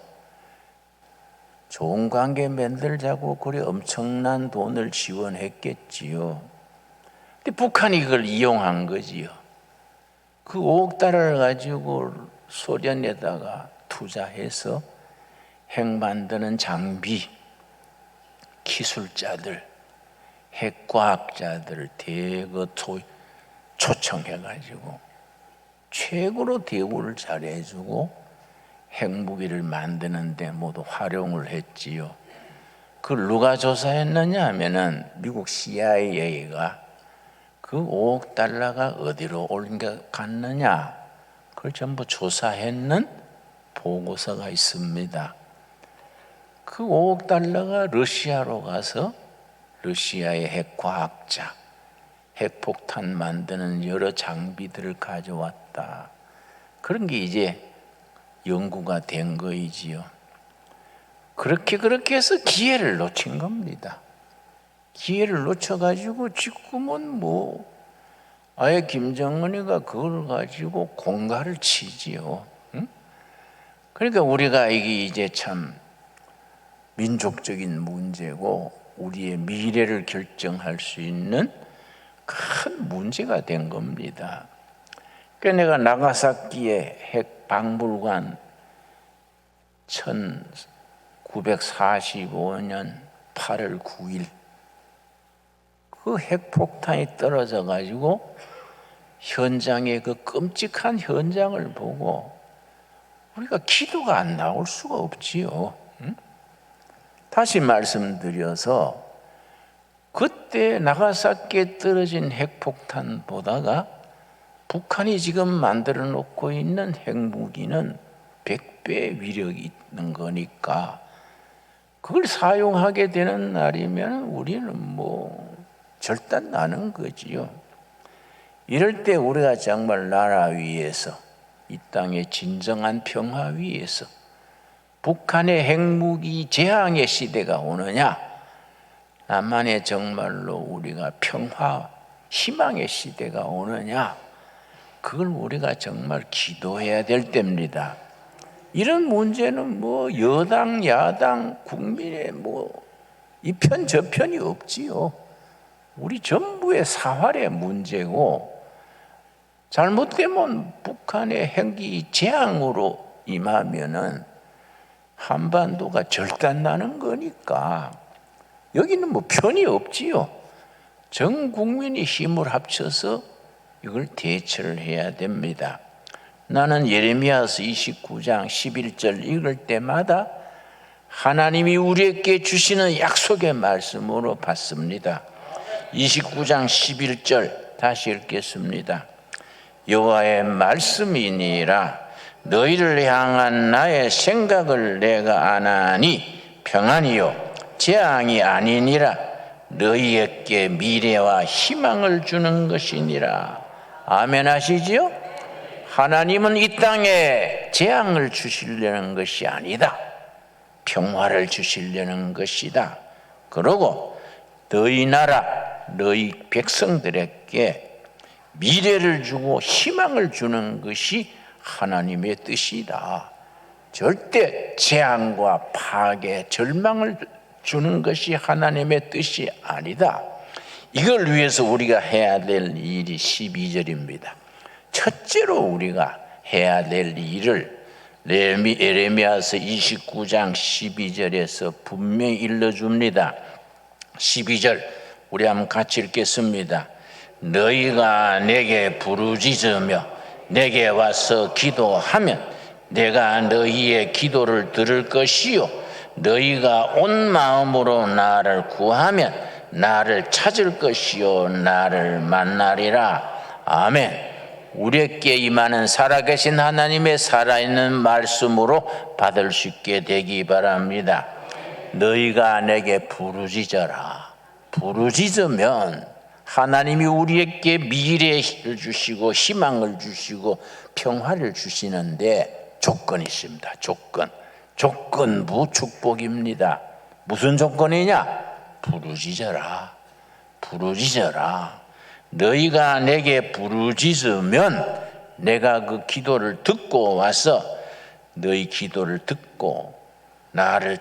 좋은 관계 만들자고 그래 엄청난 돈을 지원했겠지요. 근데 북한이 그걸 이용한 거지요. 그 5억 달러를 가지고 소련에다가 투자해서 핵 만드는 장비, 기술자들, 핵과학자들을 대거 초청해가지고 최고로 대우를 잘해주고 핵무기를 만드는 데 모두 활용을 했지요. 그걸 누가 조사했느냐 하면은 미국 CIA가 그 5억 달러가 어디로 옮겨갔느냐, 그걸 전부 조사했는 보고서가 있습니다. 그 5억 달러가 러시아로 가서 러시아의 핵과학자, 핵폭탄 만드는 여러 장비들을 가져왔다, 그런 게 이제 연구가 된 거이지요. 그렇게 해서 기회를 놓친 겁니다. 기회를 놓쳐가지고 지금은 뭐 아예 김정은이가 그걸 가지고 공갈을 치지요. 응? 그러니까 우리가 이게 이제 참 민족적인 문제고 우리의 미래를 결정할 수 있는 큰 문제가 된 겁니다. 그러니까 내가 나가사키의 핵박물관 1945년 8월 9일 그 핵폭탄이 떨어져 가지고 현장의 그 끔찍한 현장을 보고 우리가 기도가 안 나올 수가 없지요. 다시 말씀드려서 그때 나가사키에 떨어진 핵폭탄 보다가 북한이 지금 만들어 놓고 있는 핵무기는 100배 위력이 있는 거니까 그걸 사용하게 되는 날이면 우리는 뭐 절단 나는 거지요. 이럴 때 우리가 정말 나라 위에서, 이 땅의 진정한 평화 위에서 북한의 핵무기 재앙의 시대가 오느냐, 남한에 정말로 우리가 평화 희망의 시대가 오느냐, 그걸 우리가 정말 기도해야 될 때입니다. 이런 문제는 뭐 여당 야당 국민의 뭐 이편 저편이 없지요. 우리 전부의 사활의 문제고, 잘못되면 북한의 핵이 재앙으로 임하면은 한반도가 절단 나는 거니까 여기는 뭐 편이 없지요. 전 국민이 힘을 합쳐서 이걸 대처를 해야 됩니다. 나는 예레미야서 29장 11절 읽을 때마다 하나님이 우리에게 주시는 약속의 말씀으로 받습니다. 29장 11절 다시 읽겠습니다. 여호와의 말씀이니라. 너희를 향한 나의 생각을 내가 아나니 평안이요 재앙이 아니니라. 너희에게 미래와 희망을 주는 것이니라. 아멘 하시지요? 하나님은 이 땅에 재앙을 주시려는 것이 아니다. 평화를 주시려는 것이다. 그러고 너희 나라, 너희 백성들에게 미래를 주고 희망을 주는 것이 하나님의 뜻이다. 절대 재앙과 파괴, 절망을 주는 것이 하나님의 뜻이 아니다. 이걸 위해서 우리가 해야 될 일이 12절입니다. 첫째로 우리가 해야 될 일을 예레미야서 29장 12절에서 분명히 일러줍니다. 12절 우리 한번 같이 읽겠습니다. 너희가 내게 부르짖으며 내게 와서 기도하면 내가 너희의 기도를 들을 것이요 너희가 온 마음으로 나를 구하면 나를 찾을 것이요 나를 만나리라. 아멘. 우리에게 임하는 살아계신 하나님의 살아있는 말씀으로 받을 수 있게 되기 바랍니다. 너희가 내게 부르짖어라. 부르짖으면 하나님이 우리에게 미래를 주시고 희망을 주시고 평화를 주시는데 조건이 있습니다. 조건부 축복입니다. 무슨 조건이냐? 부르짖어라. 너희가 내게 부르짖으면 내가 그 기도를 듣고 와서 너희 기도를 듣고 나를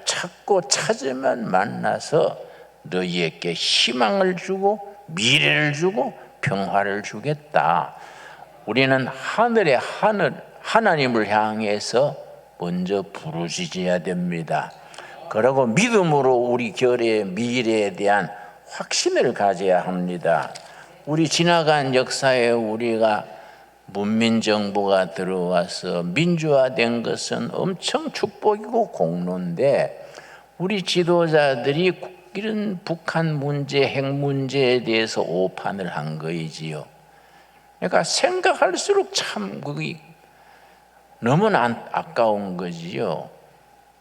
찾으면 만나서 너희에게 희망을 주고 미래를 주고 평화를 주겠다. 우리는 하늘의 하나님을 향해서 먼저 부르짖어야 됩니다. 그리고 믿음으로 우리 결의 미래에 대한 확신을 가져야 합니다. 우리 지나간 역사에 우리가 문민정부가 들어와서 민주화된 것은 엄청 축복이고 공로인데 우리 지도자들이 이런 북한 문제, 핵 문제에 대해서 오판을 한 거이지요. 그러니까 생각할수록 참 그게 너무나 아까운 거지요.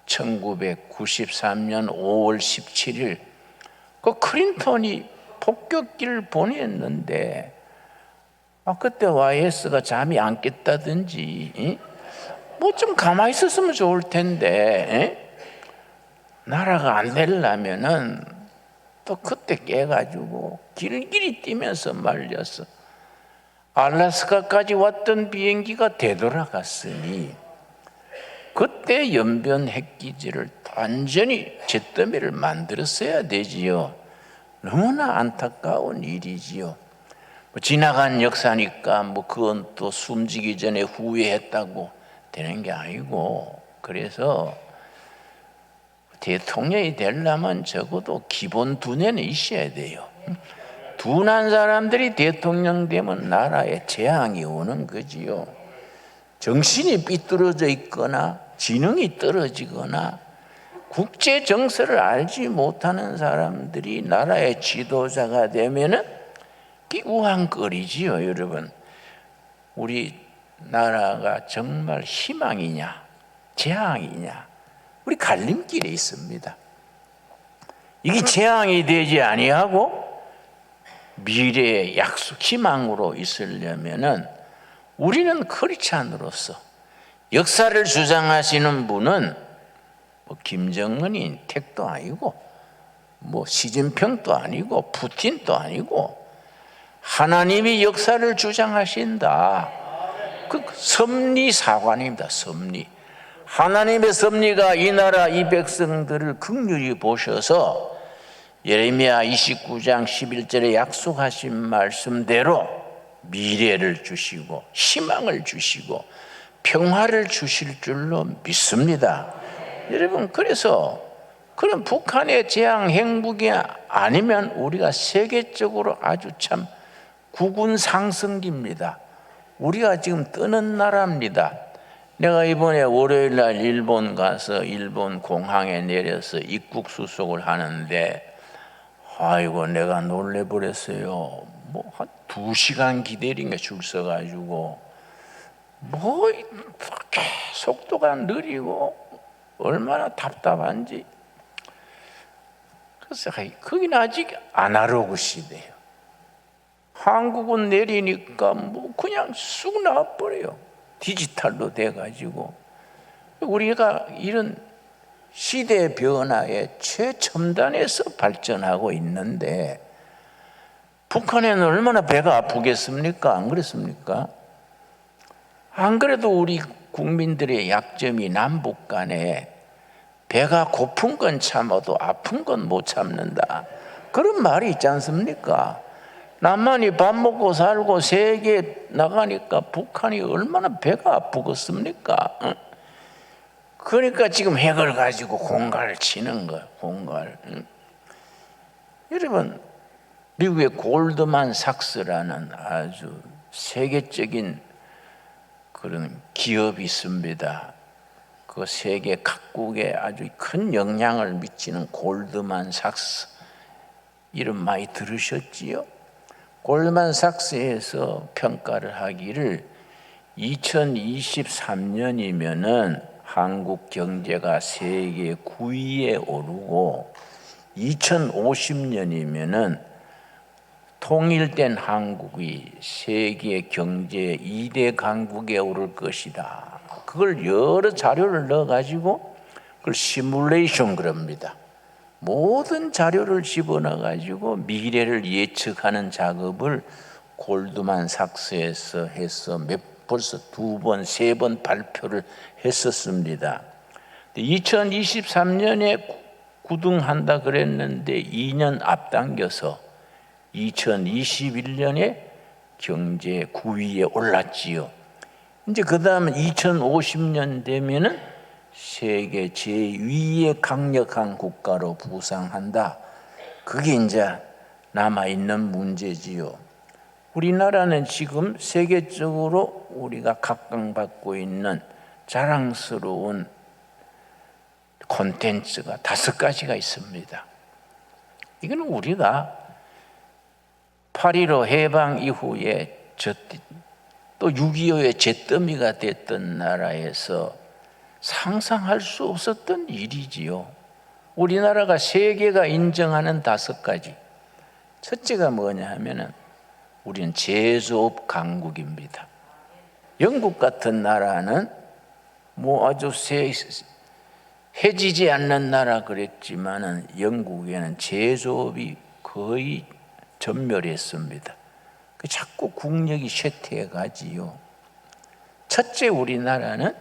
1993년 5월 17일 그 클린턴이 폭격기를 보냈는데 그때 YS가 잠이 안 깼다든지 뭐 좀 가만히 있었으면 좋을 텐데 나라가 안 되려면은 또 그때 깨가지고 길길이 뛰면서 말렸어. 알래스카까지 왔던 비행기가 되돌아갔으니 그때 연변 핵기지를 완전히 잿더미를 만들었어야 되지요. 너무나 안타까운 일이지요. 지나간 역사니까 그건 또 숨지기 전에 후회했다고 되는 게 아니고, 그래서 대통령이 되려면 적어도 기본 두뇌는 있어야 돼요. 둔한 사람들이 대통령 되면 나라에 재앙이 오는 거지요. 정신이 삐뚤어져 있거나 지능이 떨어지거나 국제 정세를 알지 못하는 사람들이 나라의 지도자가 되면은 우왕거리지요, 여러분. 우리 나라가 정말 희망이냐, 재앙이냐, 우리 갈림길에 있습니다. 이게 재앙이 되지 아니하고 미래의 약속, 희망으로 있으려면은 우리는 크리스찬으로서 역사를 주장하시는 분은 뭐 김정은이 택도 아니고 뭐 시진핑도 아니고 푸틴도 아니고 하나님이 역사를 주장하신다. 그 섭리 사관입니다. 섭리. 하나님의 섭리가 이 나라 이 백성들을 긍휼히 보셔서 예레미야 29장 11절에 약속하신 말씀대로 미래를 주시고 희망을 주시고 평화를 주실 줄로 믿습니다. 여러분, 그래서 그런 북한의 재앙 행복이 아니면 우리가 세계적으로 아주 참 국운 상승기입니다. 우리가 지금 뜨는 나라입니다. 내가 이번에 월요일 날 일본 가서 일본 공항에 내려서 입국 수속을 하는데 아이고 내가 놀래버렸어요. 뭐 한 2시간 기다린 게 줄 서가지고 뭐 이렇게 속도가 느리고 얼마나 답답한지. 그래서 거기는 아직 아날로그 시대예요. 한국은 내리니까 뭐 그냥 쑥 나와버려요. 디지털로 돼가지고. 우리가 이런 시대 변화의 최첨단에서 발전하고 있는데 북한에는 얼마나 배가 아프겠습니까? 안 그렇습니까? 안 그래도 우리 국민들의 약점이 남북 간에 배가 고픈 건 참아도 아픈 건 못 참는다, 그런 말이 있지 않습니까? 남한이 밥 먹고 살고 세계 나가니까 북한이 얼마나 배가 아프겠습니까? 그러니까 지금 핵을 가지고 공갈을 치는 거예요. 공갈. 여러분, 미국의 골드만 삭스라는 아주 세계적인 그런 기업이 있습니다. 그 세계 각국에 아주 큰 영향을 미치는 골드만 삭스, 이름 많이 들으셨지요? 골드만 삭스에서 평가를 하기를 2023년이면은 한국 경제가 세계 9위에 오르고 2050년이면은 통일된 한국이 세계 경제 2대 강국에 오를 것이다. 그걸 여러 자료를 넣어가지고 그걸 시뮬레이션 그럽니다. 모든 자료를 집어넣어가지고 미래를 예측하는 작업을 골드만 삭스에서 해서 벌써 2번, 3번 발표를 했었습니다. 2023년에 구등한다 그랬는데 2년 앞당겨서 2021년에 경제 9위에 올랐지요. 이제 그 다음 2050년 되면은 세계 제2의 강력한 국가로 부상한다. 그게 이제 남아있는 문제지요. 우리나라는 지금 세계적으로 우리가 각광받고 있는 자랑스러운 콘텐츠가 5가지가 있습니다. 이건 우리가 8.15 해방 이후에 또 6.25의 잿더미가 됐던 나라에서 상상할 수 없었던 일이지요. 우리나라가 세계가 인정하는 5가지. 첫째가 뭐냐 하면은 우리는 제조업 강국입니다. 영국 같은 나라는 뭐 아주 해지지 않는 나라 그랬지만은 영국에는 제조업이 거의 전멸했습니다. 자꾸 국력이 쇠퇴해 가지요. 첫째, 우리나라는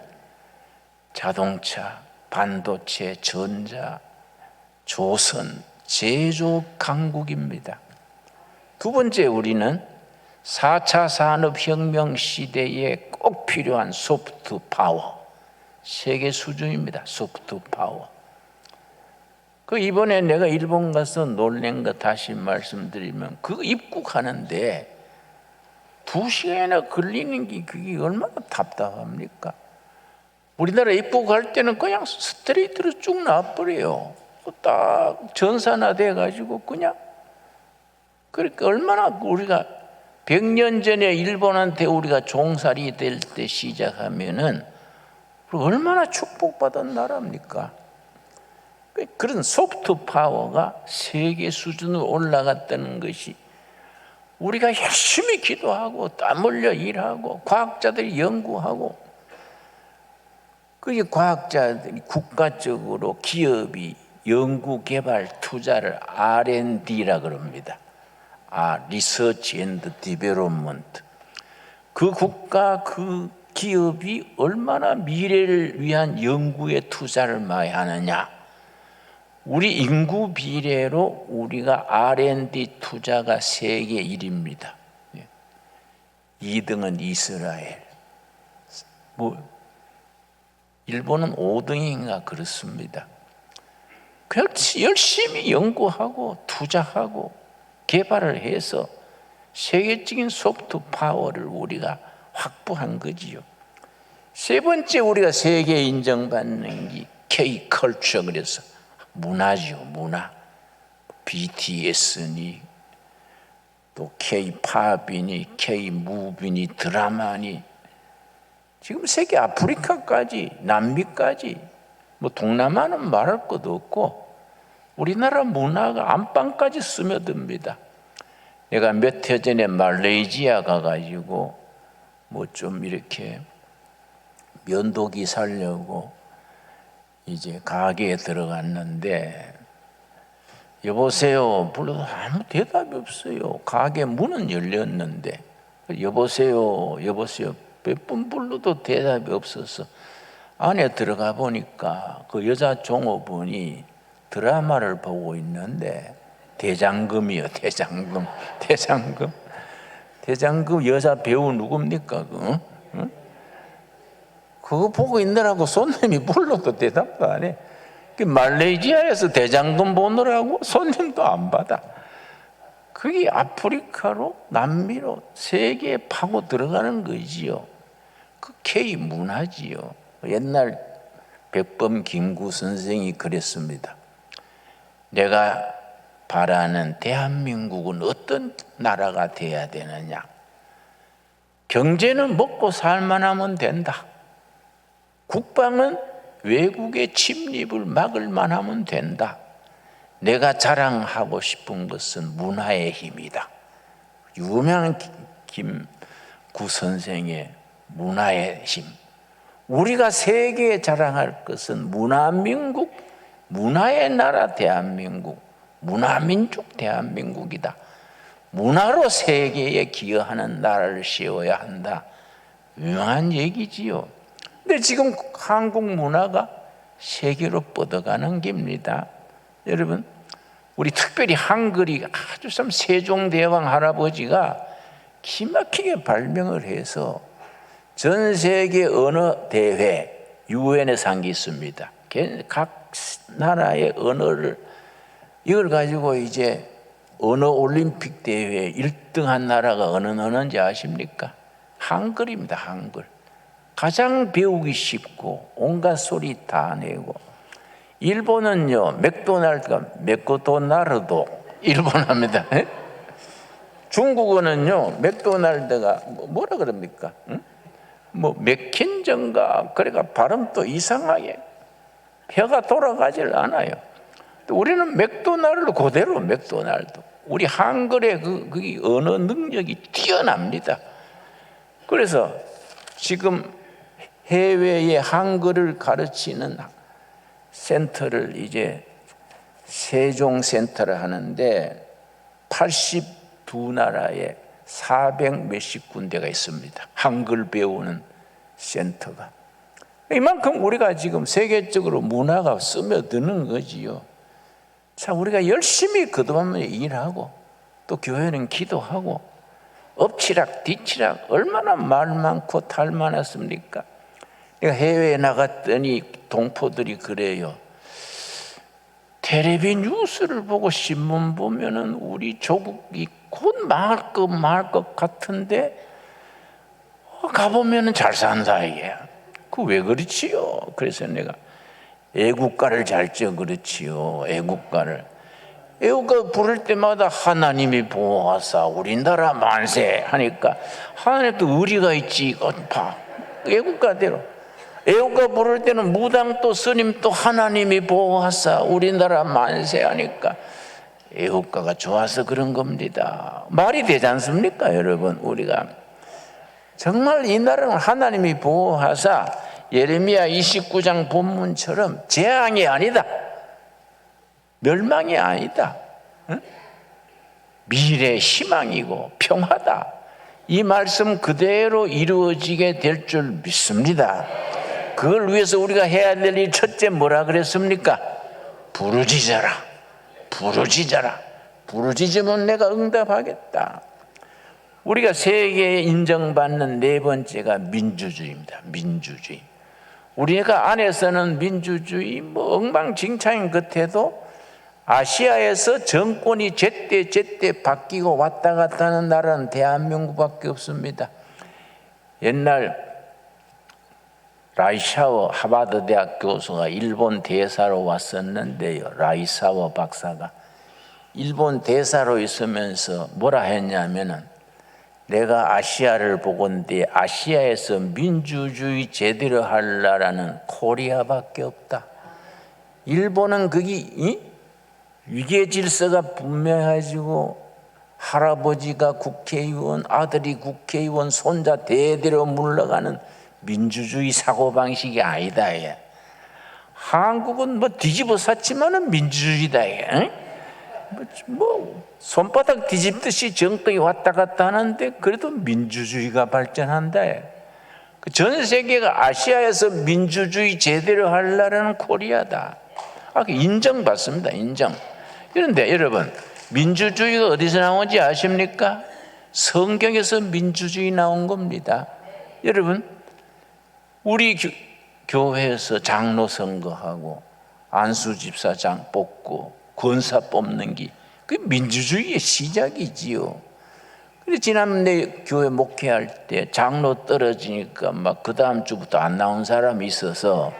자동차, 반도체, 전자, 조선, 제조업 강국입니다. 두 번째, 우리는 4차 산업혁명 시대에 꼭 필요한 소프트 파워, 세계 수준입니다. 소프트 파워. 이번에 내가 일본 가서 놀란 거 다시 말씀드리면 입국하는데 2시간이나 걸리는 게 그게 얼마나 답답합니까? 우리나라 입국할 때는 그냥 스트레이트로 쭉 나와버려요. 딱 전산화 돼가지고 그냥. 그러니까 얼마나 우리가 100년 전에 일본한테 우리가 종살이 될 때 시작하면은 얼마나 축복받은 나라입니까? 그런 소프트 파워가 세계 수준으로 올라갔다는 것이 우리가 열심히 기도하고 땀 흘려 일하고 과학자들이 연구하고, 그게 과학자들이 국가적으로 기업이 연구개발 투자를 R&D라 그럽니다. 리서치 앤드 디벨롭먼트. 그 국가 그 기업이 얼마나 미래를 위한 연구에 투자를 많이 하느냐. 우리 인구 비례로 우리가 R&D 투자가 세계 1위입니다. 2등은 이스라엘. 일본은 5등인가 그렇습니다. 그냥 열심히 연구하고 투자하고 개발을 해서 세계적인 소프트 파워를 우리가 확보한 거지요. 세 번째 우리가 세계에 인정받는 게 K-컬처, 그래서 문화죠. 문화. BTS니 또 K-팝이니 K-무비니 드라마니, 지금 세계 아프리카까지 남미까지 동남아는 말할 것도 없고 우리나라 문화가 안방까지 스며듭니다. 내가 몇 해 전에 말레이시아 가가지고 좀 이렇게 면도기 사려고 이제 가게에 들어갔는데 여보세요 불러도 아무 대답이 없어요. 가게 문은 열렸는데 여보세요 여보세요 몇 번 불러도 대답이 없어서 안에 들어가 보니까 그 여자 종업원이 드라마를 보고 있는데 대장금이요. 대장금 여자 배우 누굽니까? 그거 보고 있느라고 손님이 불러도 대답도 안 해. 말레이시아에서 대장금 보느라고 손님도 안 받아. 그게 아프리카로 남미로 세계에 파고 들어가는 거지요. 그 K 문화지요. 옛날 백범 김구 선생이 그랬습니다. 내가 바라는 대한민국은 어떤 나라가 돼야 되느냐. 경제는 먹고 살만하면 된다. 국방은 외국의 침입을 막을 만하면 된다. 내가 자랑하고 싶은 것은 문화의 힘이다. 유명한 김구 선생의 문화의 힘. 우리가 세계에 자랑할 것은 문화민국, 문화의 나라 대한민국, 문화민족 대한민국이다. 문화로 세계에 기여하는 나라를 세워야 한다. 유명한 얘기지요. 근데 지금 한국 문화가 세계로 뻗어가는 겁니다. 여러분, 우리 특별히 한글이 아주 참 세종대왕 할아버지가 기막히게 발명을 해서 전 세계 언어 대회 유엔에 산 게 있습니다. 각 나라의 언어를 이걸 가지고 이제 언어 올림픽 대회 1등한 나라가 어느 언어인지 아십니까? 한글입니다. 한글. 가장 배우기 쉽고 온갖 소리 다 내고. 일본은요, 맥도날드가 맥도나르도 일본어입니다. 중국어는요, 맥도날드가 뭐라 그럽니까? 맥킨전가, 그러니까 발음도 이상하게 혀가 돌아가질 않아요. 우리는 맥도날드 그대로 맥도날드. 우리 한글의 그 언어 능력이 뛰어납니다. 그래서 지금 해외에 한글을 가르치는 센터를 이제 세종센터를 하는데 82나라에 400 몇십 군데가 있습니다. 한글 배우는 센터가. 이만큼 우리가 지금 세계적으로 문화가 스며드는 거지요. 자, 우리가 열심히 그동안 일하고 또 교회는 기도하고 엎치락 뒤치락 얼마나 말 많고 탈 많았습니까? 내가 해외에 나갔더니 동포들이 그래요. 텔레비 뉴스를 보고 신문 보면은 우리 조국이 곧 망할 것 같은데 가보면은 잘 산다 이게. 그 왜 그렇지요? 그래서 내가 애국가를 잘 쳐 그렇지요. 애국가 부를 때마다 하나님이 보호하사 우리나라 만세 하니까 하나님도 의리가 있지. 이거 봐, 애국가대로. 애국가 부를 때는 무당 또 스님 또 하나님이 보호하사 우리나라 만세 하니까 애국가가 좋아서 그런 겁니다. 말이 되지 않습니까, 여러분? 우리가 정말 이 나라는 하나님이 보호하사 예레미야 29장 본문처럼 재앙이 아니다, 멸망이 아니다, 미래 희망이고 평화다. 이 말씀 그대로 이루어지게 될 줄 믿습니다. 그걸 위해서 우리가 해야 될 일 첫째 뭐라 그랬습니까? 부르짖어라. 부르짖어라. 부르짖으면 내가 응답하겠다. 우리가 세계에 인정받는 네 번째가 민주주의입니다. 민주주의. 우리가 안에서는 민주주의 엉망진창인 끝에도 아시아에서 정권이 제때 바뀌고 왔다 갔다 하는 나라는 대한민국밖에 없습니다. 옛날 라이샤워 하버드 대학 교수가 일본 대사로 왔었는데요. 라이샤워 박사가 일본 대사로 있으면서 뭐라 했냐면은 내가 아시아를 보건대 아시아에서 민주주의 제대로 하려라는 코리아밖에 없다. 일본은 거기 위계 질서가 분명해지고 할아버지가 국회의원, 아들이 국회의원, 손자 대대로 물러가는 민주주의 사고방식이 아니다. 한국은 뒤집어 샀지만은 민주주의다. 손바닥 뒤집듯이 정권이 왔다 갔다 하는데 그래도 민주주의가 발전한다. 전 세계가 아시아에서 민주주의 제대로 하려는 코리아다. 인정받습니다. 인정. 그런데 여러분, 민주주의가 어디서 나오는지 아십니까? 성경에서 민주주의 나온 겁니다. 여러분, 우리 교회에서 장로 선거하고 안수 집사장 뽑고 권사 뽑는 게 그게 민주주의의 시작이지요. 근데 지난번에 교회 목회할 때 장로 떨어지니까 막 그 다음 주부터 안 나온 사람이 있어서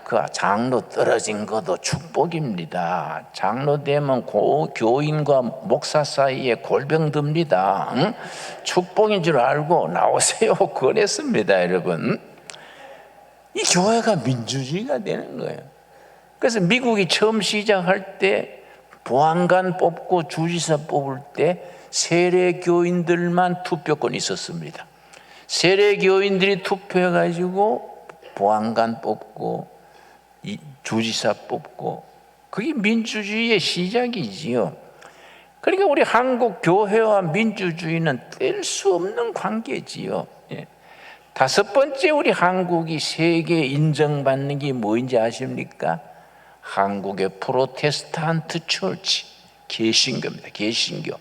그 장로 떨어진 것도 축복입니다. 장로 되면 교인과 목사 사이에 골병 듭니다. 응? 축복인 줄 알고 나오세요. 그랬습니다, 여러분. 이 교회가 민주주의가 되는 거예요. 그래서 미국이 처음 시작할 때 보안관 뽑고 주지사 뽑을 때 세례 교인들만 투표권이 있었습니다. 세례 교인들이 투표해가지고 보안관 뽑고 주지사 뽑고 그게 민주주의의 시작이지요. 그러니까 우리 한국 교회와 민주주의는 뗄 수 없는 관계지요. 다섯 번째 우리 한국이 세계에 인정받는 게 뭐인지 아십니까? 한국의 프로테스탄트 처치, 개신교입니다. 개신교.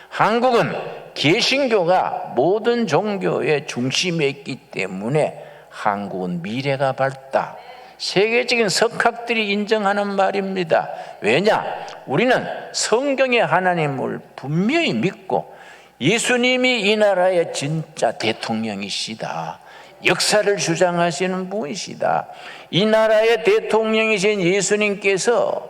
한국은 개신교가 모든 종교의 중심에 있기 때문에 한국은 미래가 밝다. 세계적인 석학들이 인정하는 말입니다. 왜냐? 우리는 성경의 하나님을 분명히 믿고 예수님이 이 나라의 진짜 대통령이시다. 역사를 주장하시는 분이시다. 이 나라의 대통령이신 예수님께서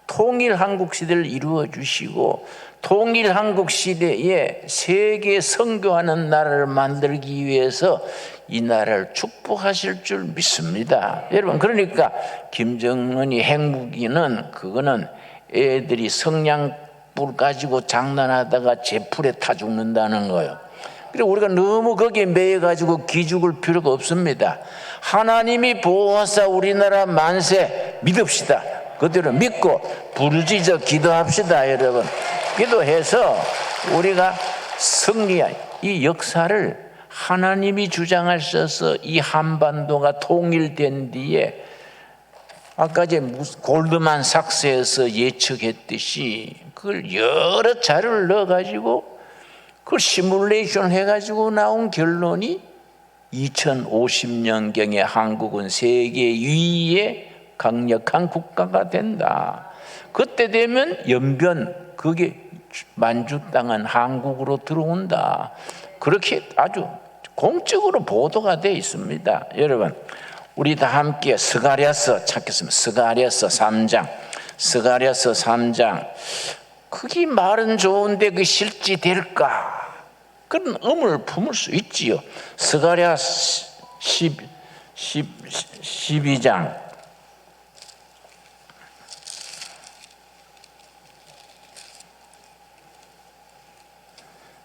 통일 한국 시대를 이루어 주시고 통일 한국 시대에 세계 선교하는 나라를 만들기 위해서 이 나라를 축복하실 줄 믿습니다. 여러분, 그러니까 김정은이 핵무기는 그거는 애들이 성냥불 가지고 장난하다가 제풀에 타 죽는다는 거예요. 그래서 우리가 너무 거기에 매여가지고 기죽을 필요가 없습니다. 하나님이 보호하사 우리나라 만세 믿읍시다. 그대로 믿고 부르짖어 기도합시다. 여러분, 기도해서 우리가 승리한 이 역사를 하나님이 주장하셔서 이 한반도가 통일된 뒤에 아까 이제 골드만 삭스에서 예측했듯이 그걸 여러 자료를 넣어가지고 그걸 시뮬레이션 해가지고 나온 결론이 2050년경에 한국은 세계 유일의 강력한 국가가 된다. 그때 되면 연변 그게 만주땅은 한국으로 들어온다. 그렇게 아주 공적으로 보도가 되어 있습니다. 여러분, 우리 다 함께 스가랴서 찾겠습니다. 스가랴서 3장. 스가랴서 3장. 그게 말은 좋은데 그 실지 될까? 그런 의문을 품을 수 있지요. 스가랴 12장.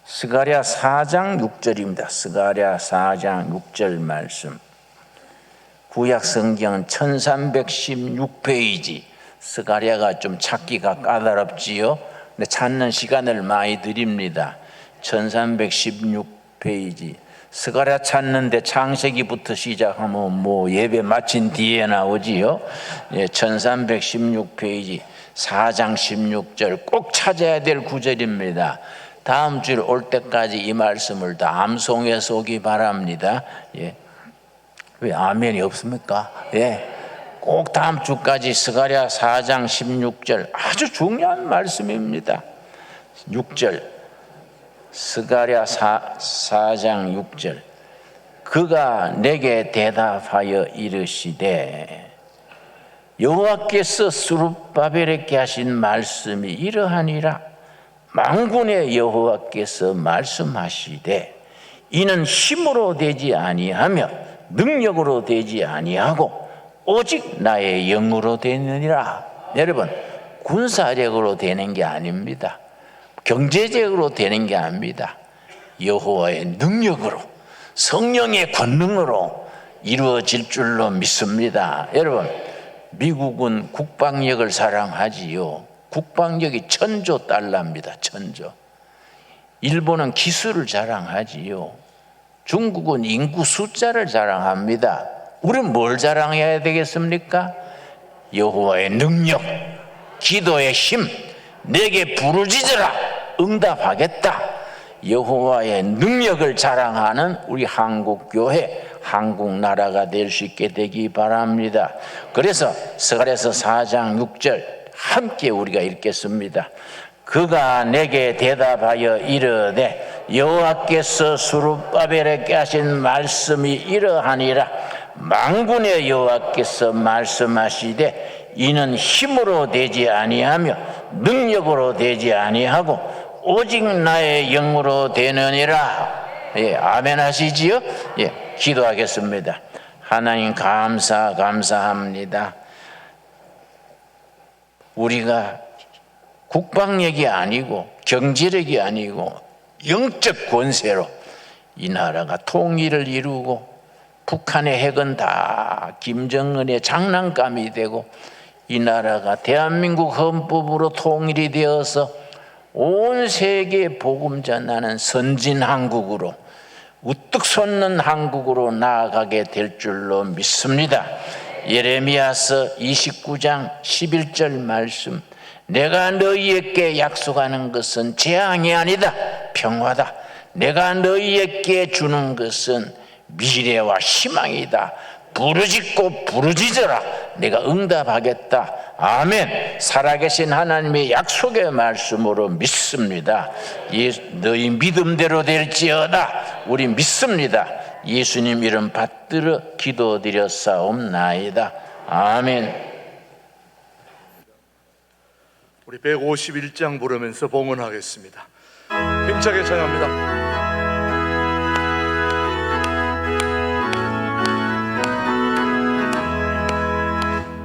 스가랴 4장 6절입니다. 스가랴 4장 6절 말씀. 구약 성경 1316페이지. 스가랴가 좀 찾기가 까다롭지요. 근데 찾는 시간을 많이 드립니다. 1316페이지. 스가랴 찾는데 창세기부터 시작하면 뭐 예배 마친 뒤에 나오지요. 1316페이지 4장 16절 꼭 찾아야 될 구절입니다. 다음 주일 올 때까지 이 말씀을 다 암송해서 오기 바랍니다. 왜 아멘이 없습니까? 꼭 다음 주까지 스가랴 4장 16절 아주 중요한 말씀입니다. 6절 스가랴 4장 6절 그가 내게 대답하여 이르시되 여호와께서 스룹바벨에게 하신 말씀이 이러하니라. 만군의 여호와께서 말씀하시되 이는 힘으로 되지 아니하며 능력으로 되지 아니하고 오직 나의 영으로 되느니라. 여러분, 군사력으로 되는 게 아닙니다. 경제적으로 되는 게 아닙니다. 여호와의 능력으로, 성령의 권능으로 이루어질 줄로 믿습니다. 여러분, 미국은 국방력을 사랑하지요. 국방력이 1,000조 달러입니다. 1,000조. 일본은 기술을 자랑하지요. 중국은 인구 숫자를 자랑합니다. 우리는 뭘 자랑해야 되겠습니까? 여호와의 능력, 기도의 힘, 내게 부르짖으라 응답하겠다. 여호와의 능력을 자랑하는 우리 한국교회, 한국나라가 될 수 있게 되기 바랍니다. 그래서 스가랴서 4장 6절 함께 우리가 읽겠습니다. 그가 내게 대답하여 이르되 여호와께서 스룹바벨에게 하신 말씀이 이러하니라. 만군의 여호와께서 말씀하시되 이는 힘으로 되지 아니하며 능력으로 되지 아니하고 오직 나의 영으로 되느니라. 아멘 하시지요? 기도하겠습니다. 하나님 감사합니다. 우리가 국방력이 아니고 경제력이 아니고 영적 권세로 이 나라가 통일을 이루고 북한의 핵은 다 김정은의 장난감이 되고 이 나라가 대한민국 헌법으로 통일이 되어서 온 세계에 복음 전하는 선진 한국으로 우뚝 솟는 한국으로 나아가게 될 줄로 믿습니다. 예레미야서 29장 11절 말씀. 내가 너희에게 약속하는 것은 재앙이 아니다, 평화다. 내가 너희에게 주는 것은 미래와 희망이다. 부르짖고 부르짖어라, 내가 응답하겠다. 아멘. 살아계신 하나님의 약속의 말씀으로 믿습니다. 너희 믿음대로 될지어다. 우리 믿습니다. 예수님 이름 받들어 기도드렸사옵나이다. 아멘. 우리 151장 부르면서 봉헌하겠습니다. 힘차게 찬양합니다.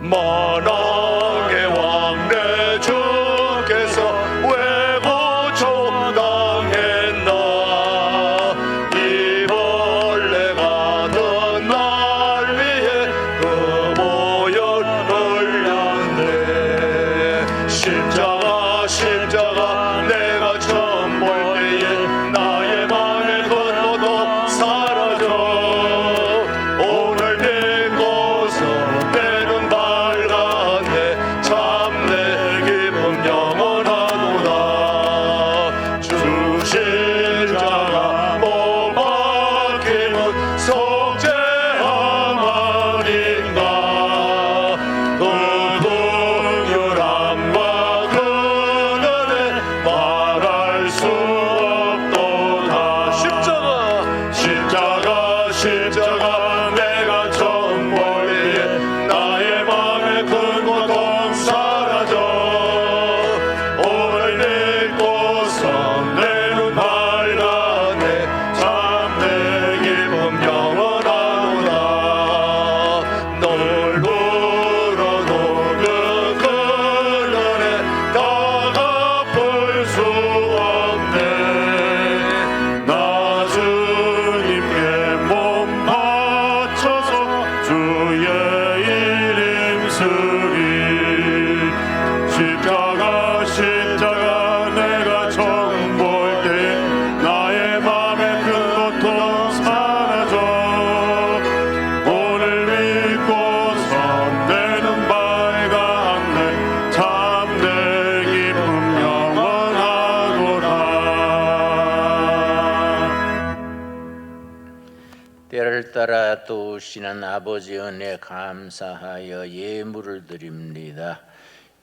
만왕의 왕 내 주께서 왜 고초당했나. 이 벌레가 든 날 위해 그 보혈 흘렸네. 십자가 내가 처음 볼 때에 나의 맘의 건너도 사라져. 오늘 내 것은 내는 밝았네. 나라 도우시는 아버지 은혜 감사하여 예물을 드립니다.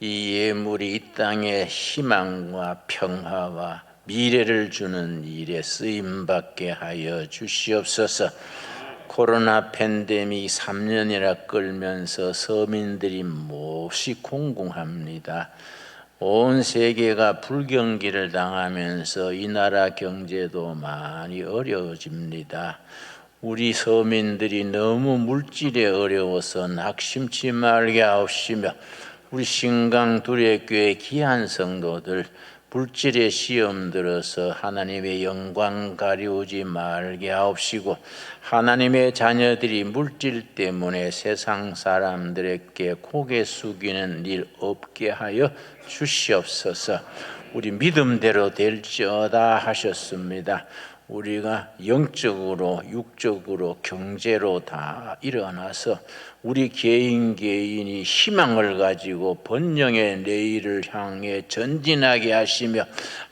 이 예물이 이 땅에 희망과 평화와 미래를 주는 일에 쓰임받게 하여 주시옵소서. 코로나 팬데믹 3년이나 끌면서 서민들이 몹시 공공합니다. 온 세계가 불경기를 당하면서 이 나라 경제도 많이 어려워집니다. 우리 서민들이 너무 물질에 어려워서 낙심치 말게 하옵시며, 우리 신강두레교회 귀한 성도들 물질의 시험 들어서 하나님의 영광 가리우지 말게 하옵시고, 하나님의 자녀들이 물질 때문에 세상 사람들에게 고개 숙이는 일 없게 하여 주시옵소서. 우리 믿음대로 될지어다 하셨습니다. 우리가 영적으로 육적으로 경제로 다 일어나서 우리 개인이 희망을 가지고 번영의 내일을 향해 전진하게 하시며,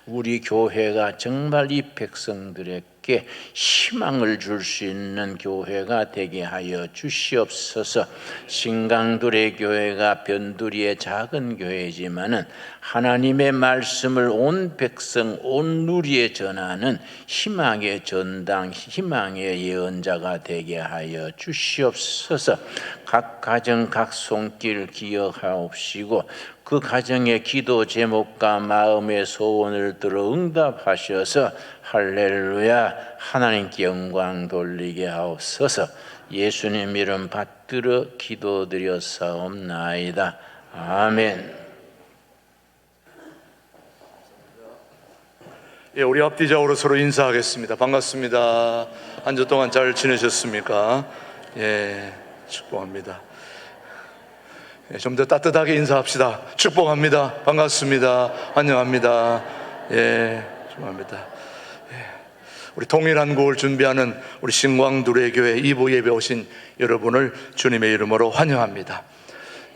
우리 교회가 정말 이 백성들에게 희망을 줄 수 있는 교회가 되게 하여 주시옵소서. 신강두레 교회가 변두리의 작은 교회지만은 하나님의 말씀을 온 백성 온 누리에 전하는 희망의 전당, 희망의 예언자가 되게 하여 주시옵소서. 각 가정 각 손길 기억하옵시고, 그 가정의 기도 제목과 마음의 소원을 들어 응답하셔서 할렐루야 하나님께 영광 돌리게 하옵소서. 예수님 이름 받들어 기도드렸사옵나이다. 아멘. 예, 우리 앞뒤좌우로 서로 인사하겠습니다. 반갑습니다. 한 주 동안 잘 지내셨습니까? 예, 축복합니다. 예, 좀 더 따뜻하게 인사합시다. 축복합니다. 반갑습니다. 환영합니다. 예, 축복합니다. 예, 우리 통일한 구호를 준비하는 우리 신광두레교회 2부 예배 오신 여러분을 주님의 이름으로 환영합니다.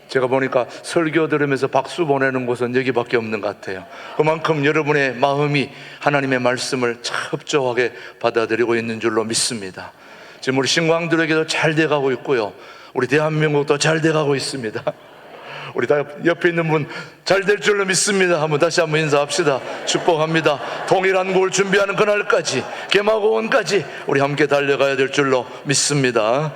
제가 보니까 설교 들으면서 박수 보내는 곳은 여기밖에 없는 것 같아요. 그만큼 여러분의 마음이 하나님의 말씀을 협조하게 받아들이고 있는 줄로 믿습니다. 지금 우리 신광두레교도 잘 돼가고 있고요, 우리 대한민국도 잘 돼가고 있습니다. 우리 다 옆에 있는 분 잘 될 줄로 믿습니다. 한번 다시 한번 인사합시다. 축복합니다. 통일한 구호를 준비하는 그날까지, 개막원까지 우리 함께 달려가야 될 줄로 믿습니다.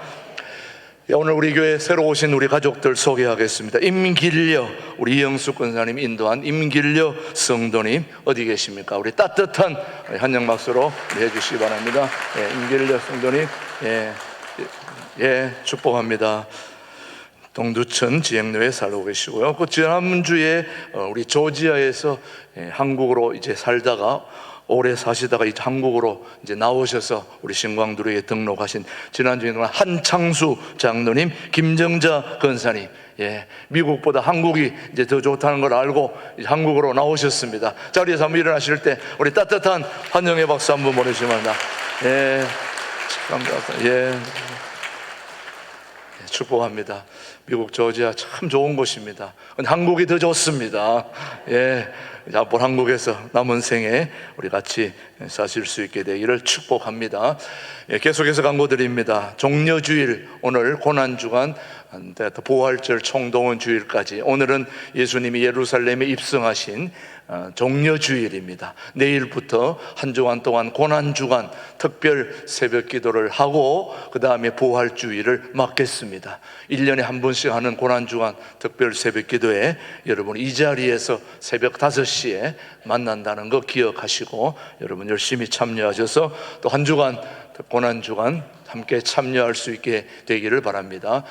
오늘 우리 교회 새로 오신 우리 가족들 소개하겠습니다. 임길려, 우리 이영숙 권사님 인도한 임길려 성도님 어디 계십니까? 우리 따뜻한 환영 박수로 해주시기 바랍니다. 예, 임길려 성도님, 예, 축복합니다. 동두천 지역내에 살고 계시고요. 그 지난주에 우리 조지아에서 한국으로 이제 살다가 오래 사시다가 이제 한국으로 이제 나오셔서 우리 신광두레에 등록하신 지난주에 한창수 장로님, 김정자 권사님, 예, 미국보다 한국이 이제 더 좋다는 걸 알고 이제 한국으로 나오셨습니다. 자리에서 한번 일어나실 때 우리 따뜻한 환영의 박수 한번 보내주시면 합니다. 예, 감사합니다. 예, 축복합니다. 미국 조지아 참 좋은 곳입니다. 한국이 더 좋습니다. 예, 앞으로 한국에서 남은 생에 우리 같이 사실 수 있게 되기를 축복합니다. 예, 계속해서 광고드립니다. 종려주일, 오늘 고난주간, 부활절, 총동원 주일까지, 오늘은 예수님이 예루살렘에 입성하신 종려주일입니다. 내일부터 한 주간 동안 고난주간 특별 새벽 기도를 하고 그 다음에 부활주일을 맞겠습니다. 1년에 한 번씩 하는 고난주간 특별 새벽 기도에 여러분 이 자리에서 새벽 5시에 만난다는 거 기억하시고 여러분 열심히 참여하셔서 또 한 주간 고난주간 함께 참여할 수 있게 되기를 바랍니다.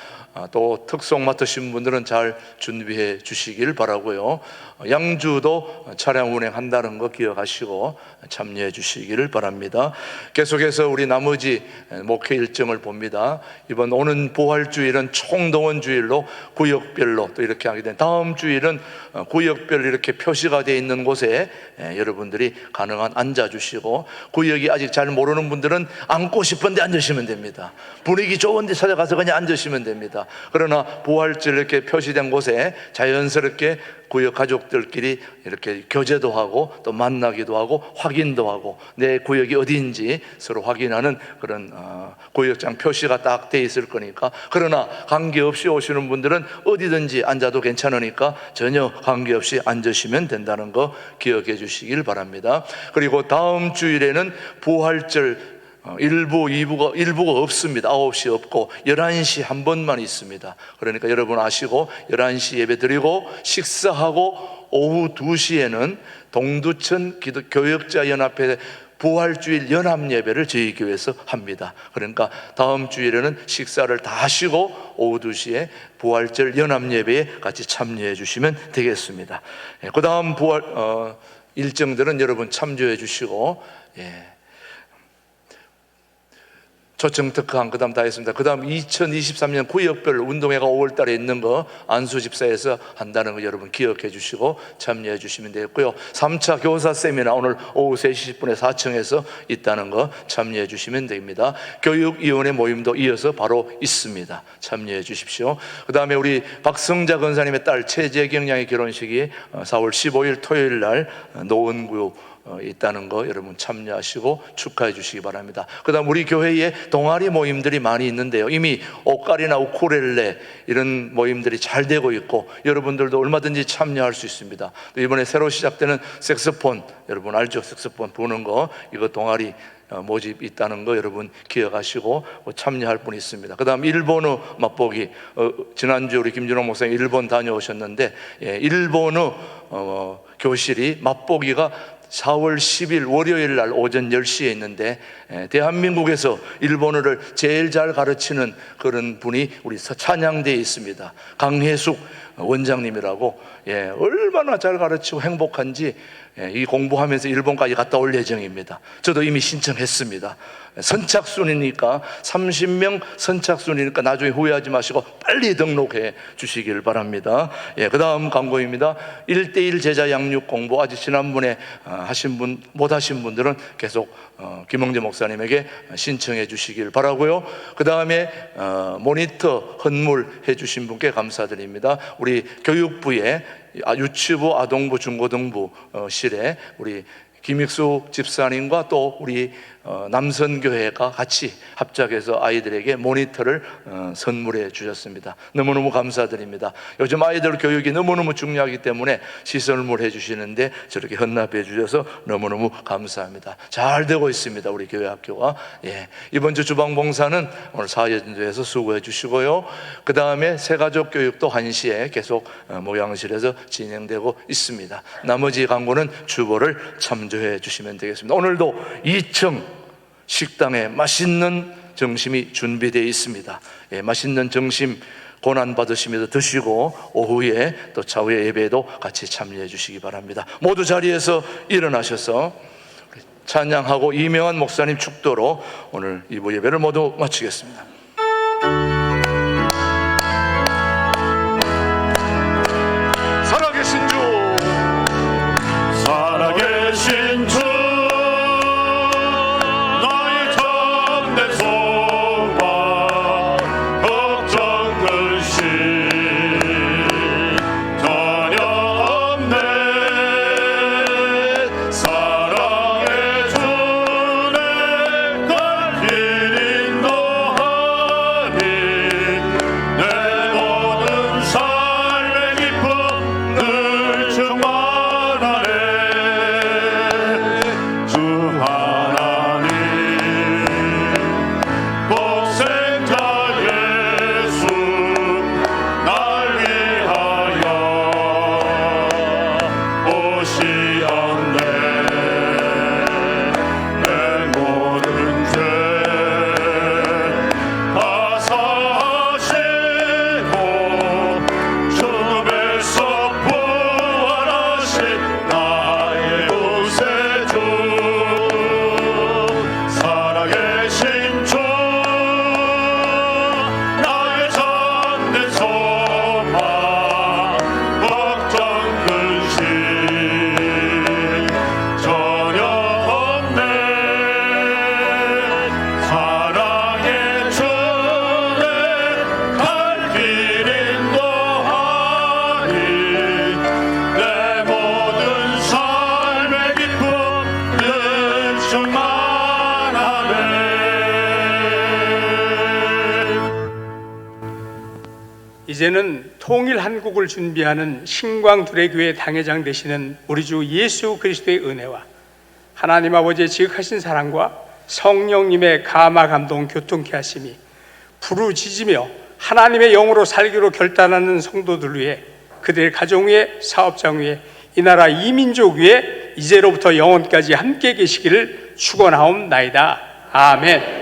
또 특송 맡으신 분들은 잘 준비해 주시길 바라고요. 양주도 차량 운행한다는 거 기억하시고 참여해 주시기를 바랍니다. 계속해서 우리 나머지 목회 일정을 봅니다. 이번 오는 부활주일은 총동원 주일로 구역별로 또 이렇게 하게 된, 다음 주일은 구역별로 이렇게 표시가 되어 있는 곳에 여러분들이 가능한 앉아 주시고, 구역이 아직 잘 모르는 분들은 앉고 싶은데 앉으시면 됩니다. 분위기 좋은 데 찾아가서 그냥 앉으시면 됩니다. 그러나 부활절 이렇게 표시된 곳에 자연스럽게 구역 가족들끼리 이렇게 교제도 하고 또 만나기도 하고 확인도 하고 내 구역이 어디인지 서로 확인하는 그런 구역장 표시가 딱 돼 있을 거니까, 그러나 관계없이 오시는 분들은 어디든지 앉아도 괜찮으니까 전혀 관계없이 앉으시면 된다는 거 기억해 주시길 바랍니다. 그리고 다음 주일에는 부활절 1부, 2부가 없습니다. 9시 없고 11시 한 번만 있습니다. 그러니까 여러분 아시고 11시 예배 드리고 식사하고 오후 2시에는 동두천 교역자연합회 부활주일 연합예배를 저희 교회에서 합니다. 그러니까 다음 주일에는 식사를 다 하시고 오후 2시에 부활절 연합예배에 같이 참여해 주시면 되겠습니다. 그 다음 부활 일정들은 여러분 참조해 주시고, 초청 특강 그다음 다 했습니다. 그다음 2023년 구역별 운동회가 5월 달에 있는 거 안수 집사에서 한다는 거 여러분 기억해 주시고 참여해 주시면 되겠고요. 3차 교사 세미나 오늘 오후 3시 10분에 4층에서 있다는 거 참여해 주시면 됩니다. 교육위원회 모임도 이어서 바로 있습니다. 참여해 주십시오. 그다음에 우리 박성자 권사님의 딸 최재경 양의 결혼식이 4월 15일 토요일 날 노원구 있다는 거 여러분 참여하시고 축하해 주시기 바랍니다. 그 다음 우리 교회에 동아리 모임들이 많이 있는데요, 이미 오카리나 우쿨렐레 이런 모임들이 잘 되고 있고 여러분들도 얼마든지 참여할 수 있습니다. 또 이번에 새로 시작되는 색소폰, 여러분 알죠? 색소폰 부는 거, 이거 동아리 모집 있다는 거 여러분 기억하시고 참여할 분이 있습니다. 그 다음 일본어 맛보기, 지난주 우리 김준호 목사님 일본 다녀오셨는데 일본어 교실이 맛보기가 4월 10일 월요일 날 오전 10시에 있는데, 대한민국에서 일본어를 제일 잘 가르치는 그런 분이 우리 찬양대에 있습니다. 강혜숙 원장님이라고, 얼마나 잘 가르치고 행복한지 이 공부하면서 일본까지 갔다 올 예정입니다. 저도 이미 신청했습니다. 선착순이니까 30명 선착순이니까 나중에 후회하지 마시고 빨리 등록해 주시길 바랍니다. 그 다음 광고입니다. 1:1 제자 양육 공부 아직 지난번에 하신 분 못 하신 분들은 계속 김홍재 목사님에게 신청해 주시길 바라고요. 그 다음에 모니터 헌물해 주신 분께 감사드립니다. 우리 교육부에 유치부, 아동부, 중고등부실에 우리 김익수 집사님과 또 우리 남선교회가 같이 합작해서 아이들에게 모니터를 선물해 주셨습니다. 너무너무 감사드립니다. 요즘 아이들 교육이 너무너무 중요하기 때문에 시설물 해주시는데 저렇게 헌납해 주셔서 너무너무 감사합니다. 잘 되고 있습니다, 우리 교회 학교가. 이번 주 주방봉사는 오늘 사회전도에서 수고해 주시고요. 그 다음에 새가족 교육도 1시에 계속 모양실에서 진행되고 있습니다. 나머지 광고는 주보를 참조해 주시면 되겠습니다. 오늘도 2층 식당에 맛있는 점심이 준비되어 있습니다. 맛있는 점심 고난 받으시면서 드시고 오후에 또 좌우의 예배에도 같이 참여해 주시기 바랍니다. 모두 자리에서 일어나셔서 찬양하고 이명환 목사님 축도로 오늘 2부 예배를 모두 마치겠습니다. 살아계신 주, 살아계신 주, 나의 참된 소망, 걱정 근심 전혀 없네. 사랑의 주내 갈 길 인도하네. 이제는 통일 한국을 준비하는 신광두레교회 당회장 되시는 우리 주 예수 그리스도의 은혜와 하나님 아버지의 지극하신 사랑과 성령님의 감화 감동 교통케 하심이 부르짖으며 하나님의 영으로 살기로 결단하는 성도들 위해, 그들의 가정 위에, 사업장 위에, 이 나라 이민족 위에 이제로부터 영원까지 함께 계시기를 축원하옵나이다. 아멘.